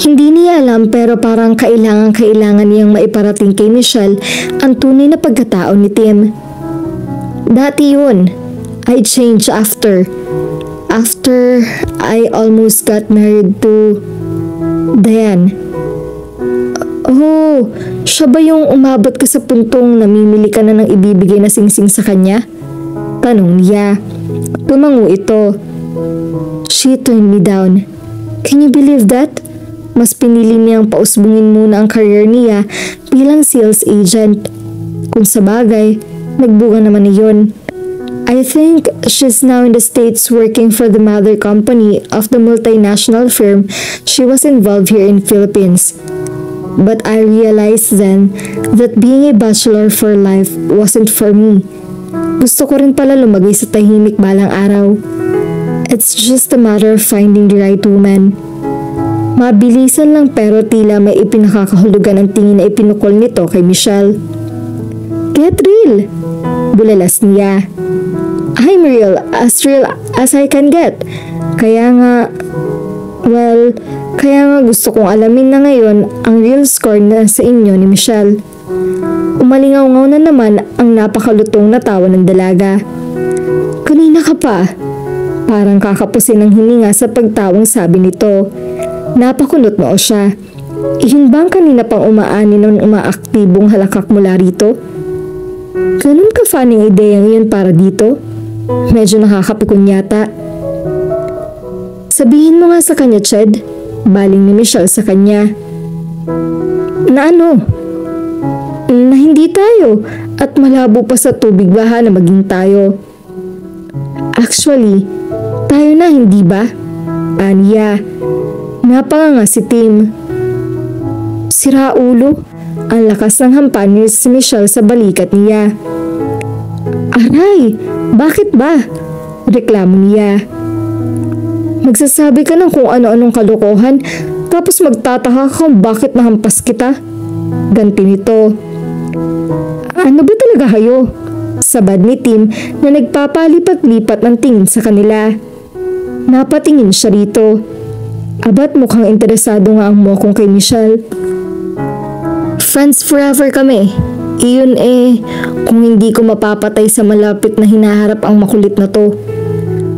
Hindi niya alam pero parang kailangan niyang maiparating kay Michelle ang tunay na pagkatao ni Tim. Dati yun. I changed after I almost got married to Diane. Oh, siya ba yung umabot ka sa puntong namimili ka na ng ibibigay na singsing sa kanya? Tanong niya. Tumango ito. She turned me down. Can you believe that? Mas pinili niyang pausbungin muna ang career niya bilang sales agent. Kung sa bagay, nagbunga naman iyon. I think she's now in the States working for the mother company of the multinational firm she was involved here in Philippines. But I realized then that being a bachelor for life wasn't for me. Gusto ko rin pala lumagay sa tahimik balang araw. It's just a matter of finding the right woman. Mabilisan lang pero tila may ipinakakahulugan ang tingin na ipinukol nito kay Michelle. Get real! Bulalas niya. I'm real as I can get. Kaya nga gusto kong alamin na ngayon ang real score na sa inyo ni Michelle. Umalingaw-ngaw na naman ang napakalutong na tawa ng dalaga. Kanina ka pa. Parang kakapusin ng hininga sa pagtawang sabi nito. Napakunot noo siya. Yun bang kanina pang umaani ng umaaktibong halakak mula rito? Ganun ka funny ideya ngayon para dito? Medyo nakakapikon yata. Sabihin mo nga sa kanya, Ched. Baling ni Michelle sa kanya. Na ano? Na hindi tayo at malabo pa sa tubig baha na maging tayo. Actually, tayo na hindi ba? Aniya. Napanga nga si Tim. Sira ulo. Ang lakas ng hampan ni si Michelle sa balikat niya. Aray! Bakit ba? Reklamo niya. Magsasabi ka ng kung ano-anong kalokohan tapos magtataka ka kung bakit nahampas kita. Ganti nito. Ano ba talaga kayo? Sabad ni Tim na nagpapalipat-lipat ng tingin sa kanila. Napatingin siya rito. Abat mukhang interesado nga ang mokong kay Michelle. Friends forever kami. Iyon kung hindi ko mapapatay sa malapit na hinaharap ang makulit na to.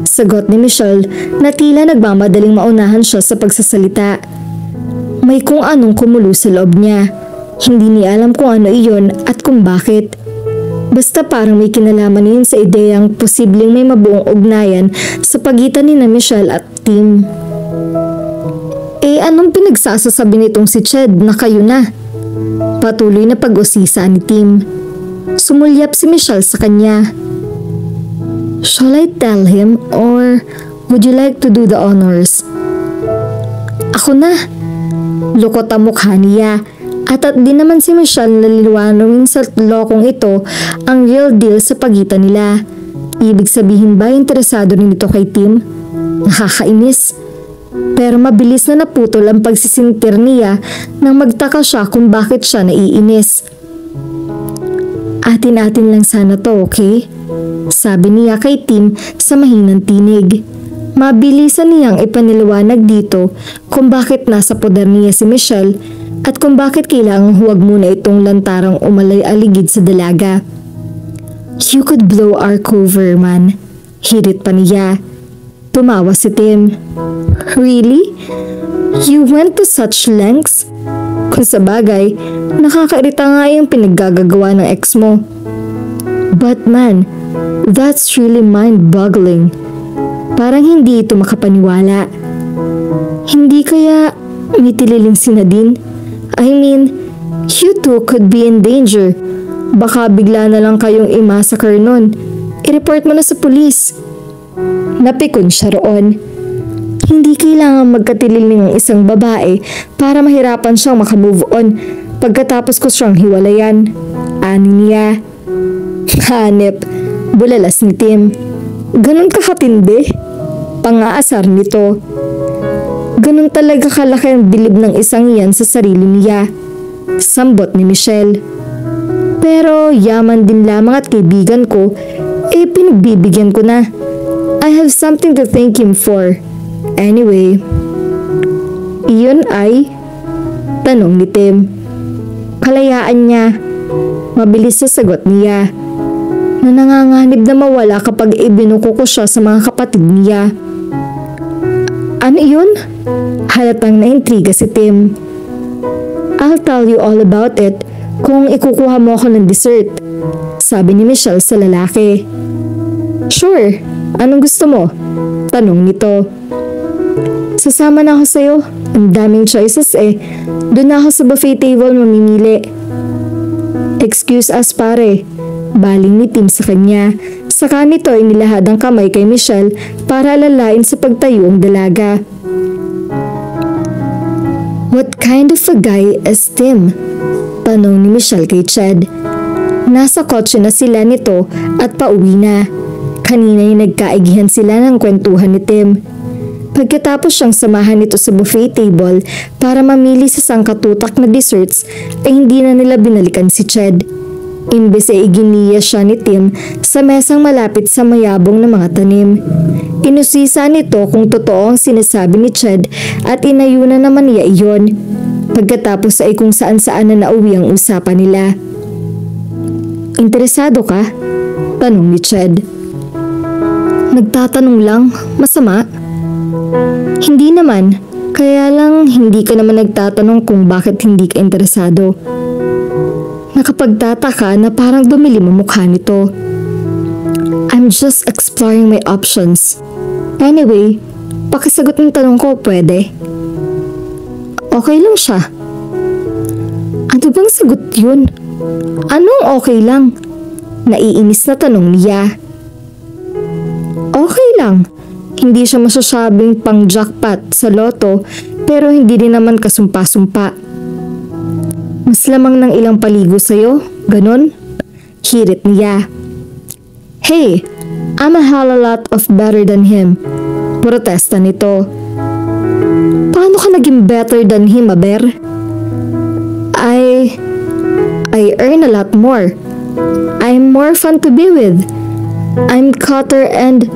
Sagot ni Michelle na tila nagmamadaling maunahan siya sa pagsasalita. May kung anong kumulo sa loob niya. Hindi niya alam kung ano iyon at kung bakit. Basta parang may kinalaman yun sa ideyang posibleng may mabuong ugnayan sa pagitan ni na Michelle at Tim. Anong pinagsasasabi nitong si Ched na kayo na? Patuloy na pag-usisa ni Tim. Sumulyap si Michelle sa kanya. Shall I tell him or would you like to do the honors? Ako na. Lukot ang mukha niya at di naman si Michelle naliliwanawin sa lokong ito ang real deal sa pagitan nila. Ibig sabihin ba interesado rin ito kay Tim? Nakakainis. Pero mabilis na naputol ang pagsisintir niya nang magtaka siya kung bakit siya naiinis. Atin-atin lang sana to, okay? Sabi niya kay Tim sa mahinang tinig. Mabilisan niyang ipaniliwanag dito kung bakit nasa poder niya si Michelle at kung bakit kailangang huwag muna itong lantarang umalay-aligid sa dalaga. You could blow our cover, man. Hirit pa niya. Tumawa si Tim. Really? You went to such lengths? Kung sa bagay, nakakairita nga yung pinaggagawa ng ex mo. But man, that's really mind-boggling. Parang hindi ito makapaniwala. Hindi kaya mitililing si Nadine? I mean, you two could be in danger. Baka bigla na lang kayong i-massacre nun. I-report mo na sa pulis. Napikon siya roon. Hindi kailangan magkatililing ng isang babae para mahirapan siyang makamove on pagkatapos ko siyang hiwalayan. Ani niya. Hanep. Bulalas ni Tim. Ganun kakatindi? Pangaasar nito. Ganun talaga kalaki ang bilib ng isang iyan sa sarili niya. Sambot ni Michelle. Pero yaman din lamang at kaibigan ko, pinagbibigyan ko na. I have something to thank him for. Anyway, iyon ay tanong ni Tim. Kalayaan niya. Mabilis sa sagot niya. Na nanganganib na mawala kapag ibinuko ko siya sa mga kapatid niya. Ano iyon? Halatang naintriga si Tim. I'll tell you all about it kung ikukuha mo ako ng dessert, sabi ni Michelle sa lalaki. Sure, anong gusto mo? Tanong nito. Sasama na ako sa'yo. Ang daming choices Doon na ako sa buffet table mamimili. Excuse us pare. Baling ni Tim sa kanya. Saka nito ay nilahad ang kamay kay Michelle para alalain sa pagtayo ang dalaga. "What kind of a guy is Tim?" tanong ni Michelle kay Ched. Nasa kotse na sila nito at pauwi na. Kanina ay nagkaigihan sila ng kwentuhan ni Tim. Pagkatapos siyang samahan nito sa buffet table para mamili sa sangkatutak na desserts ay hindi na nila binalikan si Ched. Imbes ay iginiya siya ni Tim sa mesang malapit sa mayabong na mga tanim. Inusisa nito kung totoo ang sinasabi ni Ched at inayunan naman niya iyon. Pagkatapos ay kung saan-saan na nauwi ang usapan nila. "Interesado ka?" tanong ni Ched. "Nagtatanong lang, masama?" "Hindi naman, kaya lang hindi ka naman nagtatanong kung bakit hindi ka interesado." Nakapagtataka na parang dumilim ang mukha nito. "I'm just exploring my options. Anyway, pakisagot ng tanong ko, pwede?" Okay lang siya. Ano bang sagot yun? Anong okay lang? Naiinis na tanong niya. Okay lang. Hindi siya masasabing pang jackpot sa loto pero hindi din naman kasumpa-sumpa. Mas lamang ng ilang paligo sa'yo, ganon? Hirit niya. "Hey, I'm a hell a lot of better than him." Protesta nito. "Paano ka naging better than him, aber?" I earn a lot more. I'm more fun to be with. I'm cuter and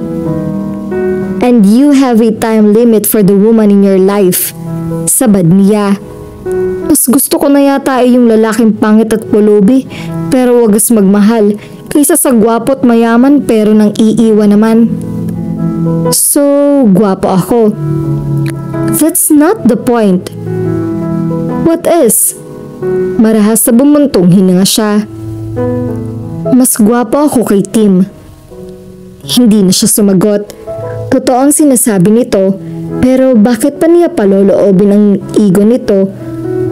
you have a time limit for the woman in your life." Sabad niya. "Mas gusto ko na yata ay yung lalaking pangit at pulubi pero wagas magmahal kaysa sa gwapo at mayaman pero nang iiwan naman." "So, gwapo ako." "That's not the point." "What is?" Marahas na bumuntong hininga siya. "Mas gwapo ako kay Tim." Hindi na siya sumagot. Totoo ang sinasabi nito, pero bakit pa niya paloloobin ang ego nito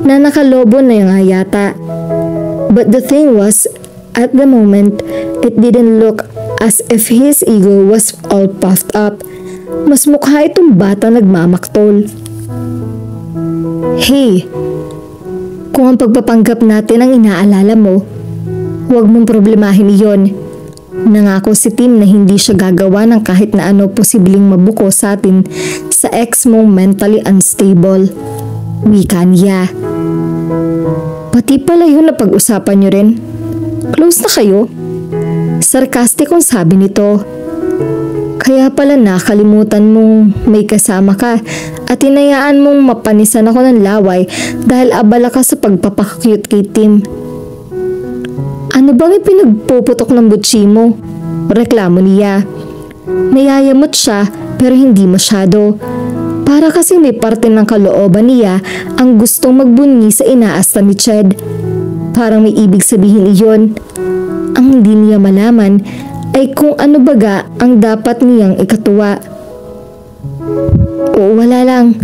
na nakalobo na nga yata? But the thing was, at the moment, it didn't look as if his ego was all puffed up. Mas mukha itong bata nagmamaktol. "Hey, kung ang pagpapanggap natin ang inaalala mo, huwag mong problemahin iyon. Nangako si Tim na hindi siya gagawa ng kahit na ano posibleng mabuko sa atin sa ex mong mentally unstable." Wika niya. "Pati pala yun na pag-usapan niyo rin. Close na kayo?" Sarkastikong sabi nito. "Kaya pala nakalimutan mong may kasama ka at hinayaan mong mapanisan ako ng laway dahil abala ka sa pagpapakyut kay Tim." "Ano bang ipinagpuputok ng butsi mo?" Reklamo niya. Nayayamot siya pero hindi masyado. Para kasi may parte ng kalooban niya ang gustong magbunyi sa inaasta ni Ched. Parang may ibig sabihin iyon. Ang hindi niya malaman ay kung ano baga ang dapat niyang ikatuwa. "Oo, wala lang."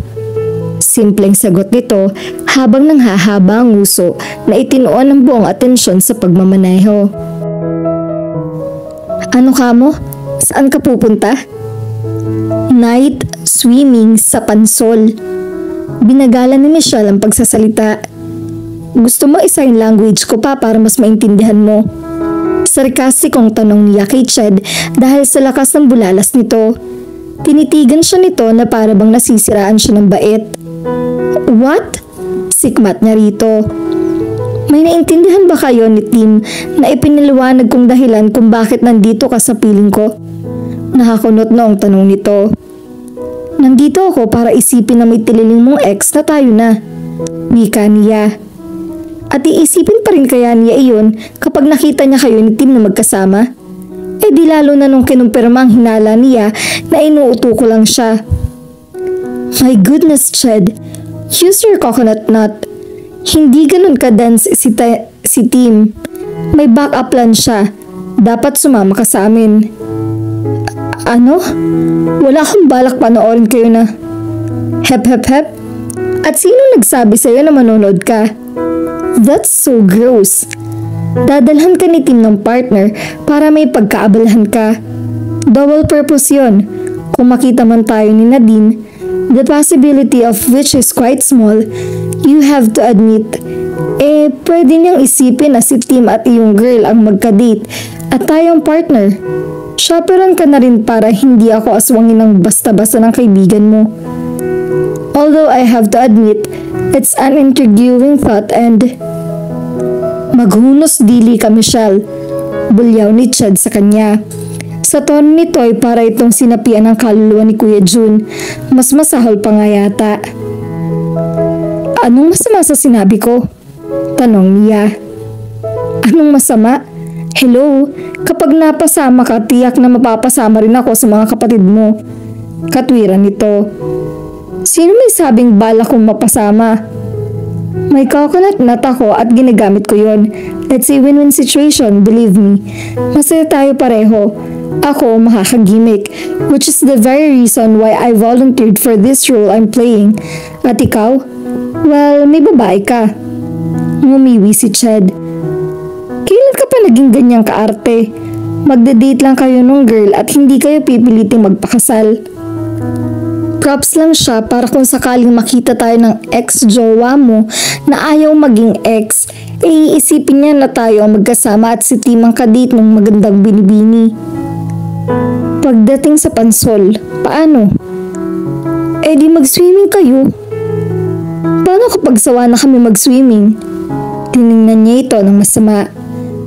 Simpleng sagot nito habang nanghahaba ang nguso na itinuon ang buong atensyon sa pagmamaneho. "Ano ka mo? Saan ka pupunta?" "Night swimming sa Pansol." Binagalan ni Michelle ang pagsasalita. "Gusto mo i-sign language ko pa para mas maintindihan mo?" Sarkastikong tanong niya kay Ched dahil sa lakas ng bulalas nito. Tinitigan siya nito na para bang nasisiraan siya ng bait. "What?" Sikmat niya rito. "May naintindihan ba kayo ni Tim na ipinaliwanag kong dahilan kung bakit nandito ka sa piling ko?" Nakakunot noong tanong nito. "Nandito ako para isipin na may tililing mong ex na tayo na." Wika niya. "At iisipin pa rin kaya niya iyon kapag nakita niya kayo ni Tim na magkasama? Eh di lalo na nung kinumpirma ang hinala niya na inuuto ko lang siya." "My goodness, Ched. Use your coconut nut. Hindi ganun ka-dense si Tim. May backup plan siya. Dapat sumama ka sa amin." "Ano? Wala akong balak panoorin kayo na." "Hep hep hep. At sino nagsabi sa'yo na manonood ka? That's so gross." Dadalhan ka ni Tim ng partner para may pagkaabalahan ka. Double purpose yon. Kung makita man tayo ni Nadine, the possibility of which is quite small, you have to admit, pwede niyang isipin na si Tim at iyong girl ang magka-date at tayong partner. Chaperon ka na rin para hindi ako aswangin ng basta-basta ng kaibigan mo. Although I have to admit, it's an intriguing thought and... Maghunos dili ka, Michelle. Bulyaw ni Chad sa kanya. Sa tono nito ay para itong sinapian ng kaluluwa ni Kuya Jun. Mas masahol pa nga yata. Anong masama sa sinabi ko? Tanong niya. Anong masama? Hello, kapag napasama ka, tiyak na mapapasama rin ako sa mga kapatid mo. Katwiran nito. Sino may sabing bala kong mapasama? May coconut nut ako at ginagamit ko yon. It's a win-win situation, believe me. Masaya tayo pareho. Ako makakagimik, which is the very reason why I volunteered for this role I'm playing. At ikaw? Well, may babae ka. Ngumiwi si Chad. Kailan ka pa naging ganyang kaarte? Magde-date lang kayo nung girl at hindi kayo pipiliting magpakasal. Props lang siya para kung sakaling makita tayo ng ex-jowa mo na ayaw maging ex, iisipin niya na tayo ang magkasama at si Tim ang kadate ng magandang binibini. Pagdating sa pansol, paano? Di mag-swimming kayo. Paano kapag sawa na kami mag-swimming? Tiningnan niya ito ng masama.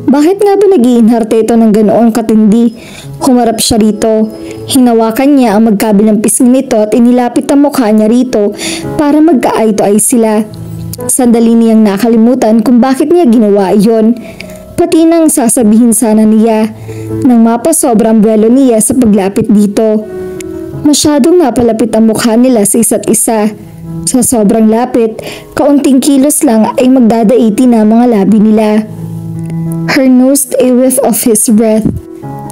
Bakit nga ba nag-iinharte ito ng ganoong katindi? Humarap siya rito. Hinawakan niya ang magkabilang pisngi nito at inilapit ang mukha niya rito para magka-eye to eye sila. Sandali niyang nakalimutan kung bakit niya ginawa iyon. Pati nang sasabihin sana niya nang mapasobra ang buwelo niya sa paglapit dito. Masyadong napalapit ang mukha nila sa isa't isa. Sa sobrang lapit, kaunting kilos lang ay magdadaiti na mga labi nila. Her nosed a whiff of his breath.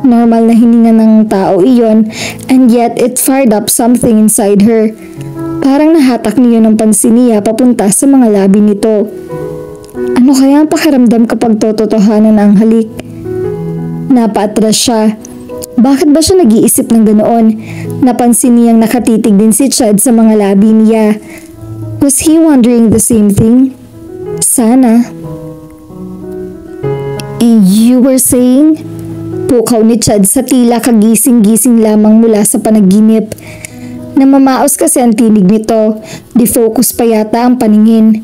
Normal na hininga ng tao iyon, and yet it fired up something inside her. Parang nahatak niyo ng pansin niya papunta sa mga labi nito. Ano kaya ang pakiramdam kapag tototohanan ang halik? Napaatras siya. Bakit ba siya nag-iisip ng ganoon? Napansin niyang nakatitig din si Chad sa mga labi niya. Was he wondering the same thing? Sana. You were saying? Pukaw ni Chad sa tila kagising-gising lamang mula sa panaginip. Namamaos kasi ang tinig nito. Di-focus pa yata ang paningin.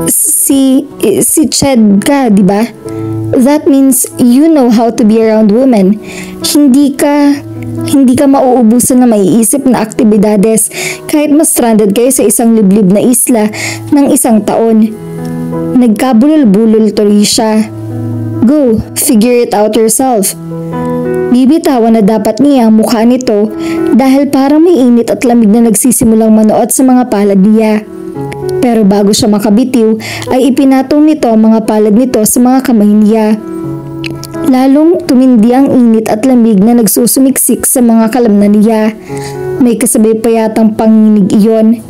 Si Chad ka, di ba? That means you know how to be around women. Hindi ka mauubusan na maiisip na aktibidades kahit mas stranded kayo sa isang liblib na isla ng isang taon. Nagkabulol-bulol tuloy siya. Go, figure it out yourself. Bibitawan na dapat niya ang mukha nito dahil parang may init at lamig na nagsisimulang manuot sa mga palad niya. Pero bago siya makabitiw ay ipinatong nito ang mga palad nito sa mga kamay niya. Lalong tumindi ang init at lamig na nagsusumiksik sa mga kalamnan niya. May kasabay pa yatang panginig iyon.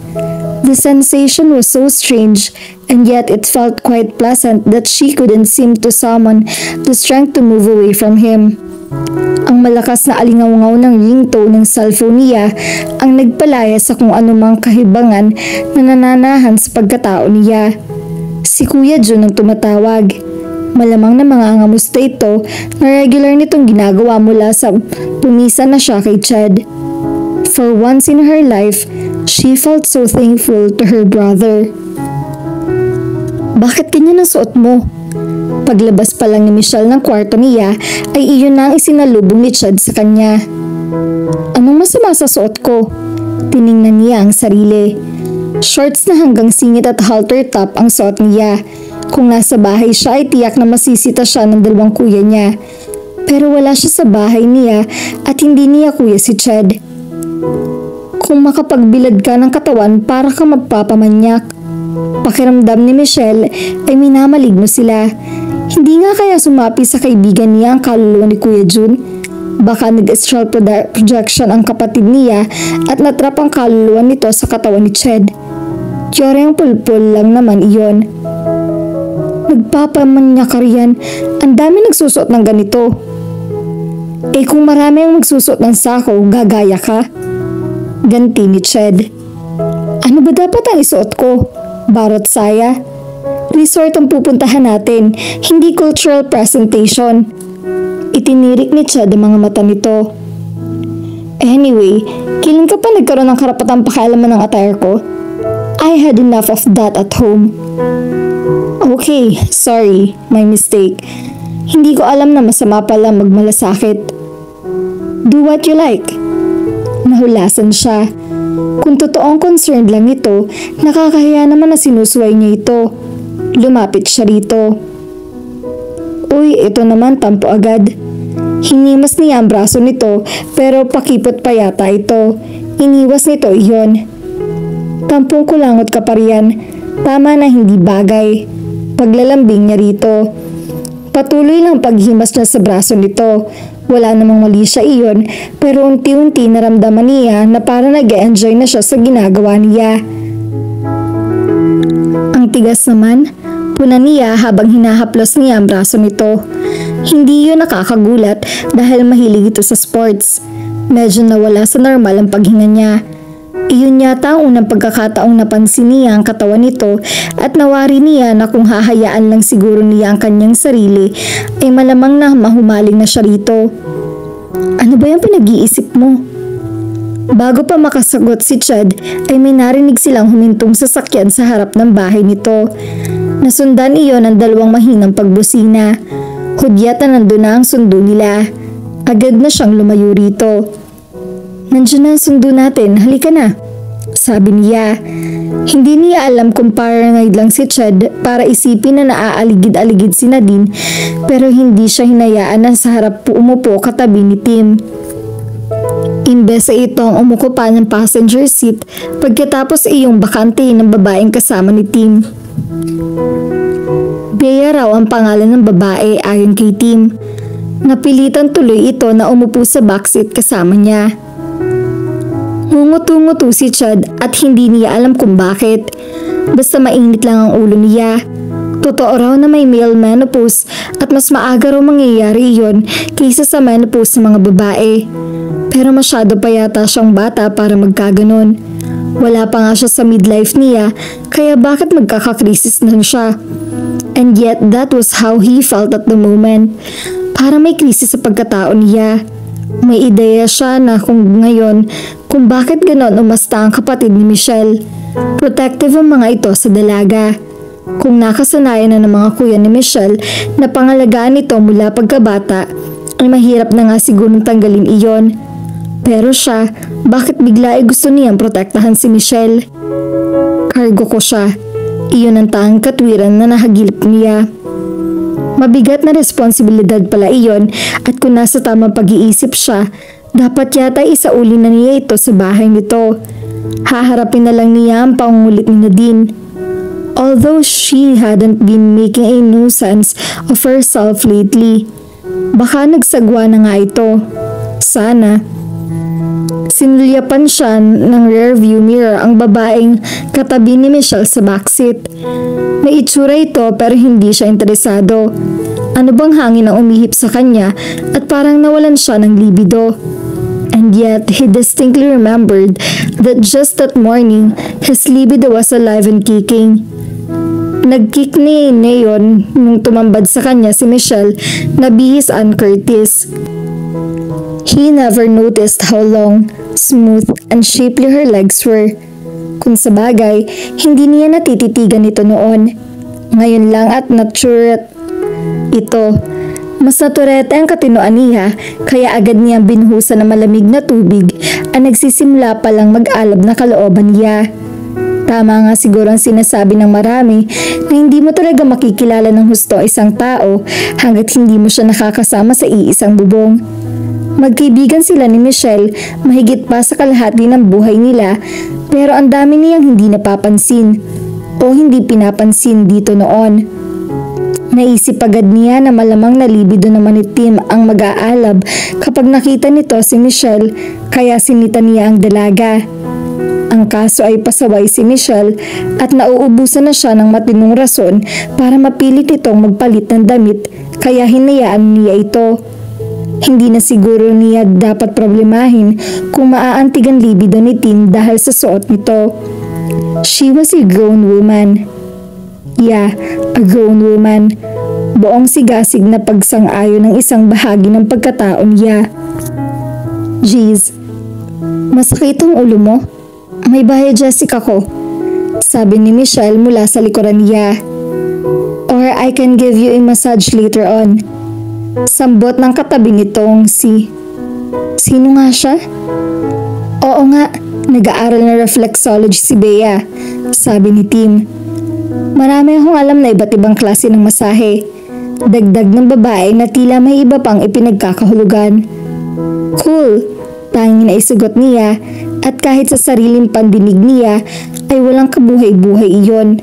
The sensation was so strange, and yet it felt quite pleasant that she couldn't seem to summon the strength to move away from him. Ang malakas na alingaw-ngaw ng ringtone ng cellphone niya ang nagpalaya sa kung anumang kahibangan na nananahan sa pagkatao niya. Si Kuya Jun ang tumatawag. Malamang na mga angamusta ito na regular nitong ginagawa mula sa pumisan na siya kay Chad. For once in her life, she felt so thankful to her brother. Bakit ganyan ang suot mo? Paglabas pa lang ni Michelle ng kwarto niya ay iyon na ang isinalubong ni Chad sa kanya. Anong masama sa suot ko? Tiningnan niya ang sarili. Shorts na hanggang singit at halter top ang suot niya. Kung nasa bahay siya ay tiyak na masisita siya ng dalawang kuya niya. Pero wala siya sa bahay niya at hindi niya kuya si Chad. Kung makapagbilad ka ng katawan para ka magpapamanyak. Pakiramdam ni Michelle ay minamaligno sila. Hindi nga kaya sumapi sa kaibigan niya ang kaluluwa ni Kuya Jun? Baka nag-astral projection ang kapatid niya at natrap ang kaluluwa nito sa katawan ni Chad. Tiyore ang pulpul lang naman iyon. Magpapamanyak ka riyan. Ang dami nagsusuot ng ganito. Eh kung marami ang magsusuot ng sako, gagaya ka? Ganti ni Ched. Ano ba dapat ang isuot ko? Barot saya? Resort ang pupuntahan natin, hindi cultural presentation. Itinirik ni Ched ang mga mata nito. Anyway, kailan ka pa nagkaroon ng karapatang pakialaman ng attire ko? I had enough of that at home. Okay, sorry, my mistake. Hindi ko alam na masama pala magmalasakit. Do what you like. Nahulasan siya. Kung totoong concerned lang ito, nakakahiya naman na sinusuway niya ito. Lumapit siya rito. Uy, ito naman tampo agad. Hinimas niya ang braso nito pero pakipot pa yata ito. Iniwas nito iyon. Tampong kulangot ka pa riyan. Tama na hindi bagay. Paglalambing niya rito. Patuloy lang paghimas niya sa braso nito. Wala namang mali siya iyon pero unti-unti naramdaman niya na parang nag-enjoy na siya sa ginagawa niya. Ang tigas naman, puna niya habang hinahaplos niya ang braso nito. Hindi yun nakakagulat dahil mahilig ito sa sports. Medyo nawala sa normal ang paghinga niya. Iyon yata ang unang pagkakataong napansin niya ang katawan nito at nawari niya na kung hahayaan lang siguro niya ang kanyang sarili ay malamang na mahumaling na siya rito. Ano ba yung pinag-iisip mo? Bago pa makasagot si Ched ay may narinig silang humintong sasakyan sa harap ng bahay nito. Nasundan iyon ng dalawang mahinang pagbusina. Hudyat na nandun na ang sundo nila. Agad na siyang lumayo rito. Nandiyan na ang sundo natin, halika na. Sabi niya. Hindi niya alam kung paranoid lang si Ched para isipin na naaaligid-aligid si Nadine pero hindi siya hinayaan na sa harap po umupo katabi ni Tim. Imbes ay ito ang umuko pa ng passenger seat pagkatapos iyong bakante ng babaeng kasama ni Tim. Bea raw ang pangalan ng babae ayon kay Tim. Napilitan tuloy ito na umupo sa backseat kasama niya. Ngungutu-ngutu si Ched at hindi niya alam kung bakit. Basta mainit lang ang ulo niya. Totoo raw na may male menopause at mas maaga raw mangyayari iyon kaysa sa menopause ng mga babae. Pero masyado pa yata siyang bata para magkaganon. Wala pa nga siya sa midlife niya kaya bakit magkakakrisis na siya? And yet that was how he felt at the moment. Para may krisis sa pagkatao niya. May ideya siya na kung bakit ganon umasta ang kapatid ni Michelle. Protective ang mga ito sa dalaga. Kung nakasanayan na ng mga kuya ni Michelle na pangalagaan ito mula pagkabata, ay mahirap na nga sigurong tanggalin iyon. Pero siya, bakit bigla ay gusto niyang protektahan si Michelle? Cargo ko siya. Iyon ang tanging katwiran na nahagilip niya. Mabigat na responsibilidad pala iyon at kung nasa tamang pag-iisip siya, dapat yata isauli na niya ito sa bahay nito. Haharapin na lang niya ang pangungulit ni Nadine. Although she hadn't been making a nuisance of herself lately, baka nagsagwa na nga ito. Sana. Sinulyapan siya ng rearview mirror ang babaeng katabi ni Michelle sa backseat. May itsura ito pero hindi siya interesado. Ano bang hangin ang umihip sa kanya at parang nawalan siya ng libido. And yet, he distinctly remembered that just that morning, his libido was alive and kicking. Nag-kick ni Neon nung tumambad sa kanya si Michelle na bihis Ann Curtis. He never noticed how long, smooth, and shapely her legs were. Kung sabagay, hindi niya natititigan ito noon. Ngayon lang at naturet ito. Mas naturete ang katinoan niya kaya agad niyang binuhusan ng malamig na tubig ang nagsisimula palang mag-alab na kalooban niya. Tama nga siguro ang sinasabi ng marami na hindi mo talaga makikilala ng husto isang tao hanggat hindi mo siya nakakasama sa iisang bubong. Magkaibigan sila ni Michelle mahigit pa sa kalahati ng buhay nila pero ang dami niyang hindi napapansin o hindi pinapansin dito noon. Naisip agad niya na malamang nalibido naman ni Tim ang mag-aalab kapag nakita nito si Michelle kaya sinita niya ang dalaga. Ang kaso ay pasaway si Michelle at nauubusan na siya ng matinong rason para mapilit itong magpalit ng damit kaya hinayaan niya ito. Hindi na siguro niya dapat problemahin kung maaantig ang libido ni Tim dahil sa suot nito. She was a grown woman. Yeah, a grown woman. Buong sigasig na pagsang-ayon ng isang bahagi ng pagkataon niya. Jeez, masakit ang ulo mo? May bayad Jessica ko, sabi ni Michelle mula sa likuran niya. Or I can give you a massage later on. Sambot ng katabi nitong si... Sino nga siya? Oo nga, nag-aaral na reflexology si Bea, sabi ni Tim. Marami akong alam na iba't ibang klase ng masahe. Dagdag ng babae na tila may iba pang ipinagkakahulugan. Cool, tanging na isugot niya at kahit sa sariling pandinig niya ay walang kabuhay-buhay iyon.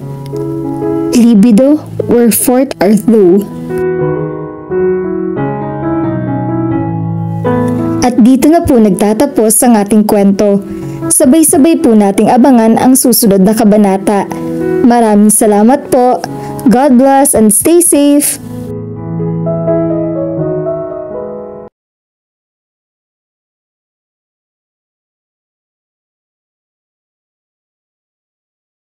Libido or fourth earth though. At dito na po nagtatapos ang ating kwento. Sabay-sabay po nating abangan ang susunod na kabanata. Maraming salamat po. God bless and stay safe.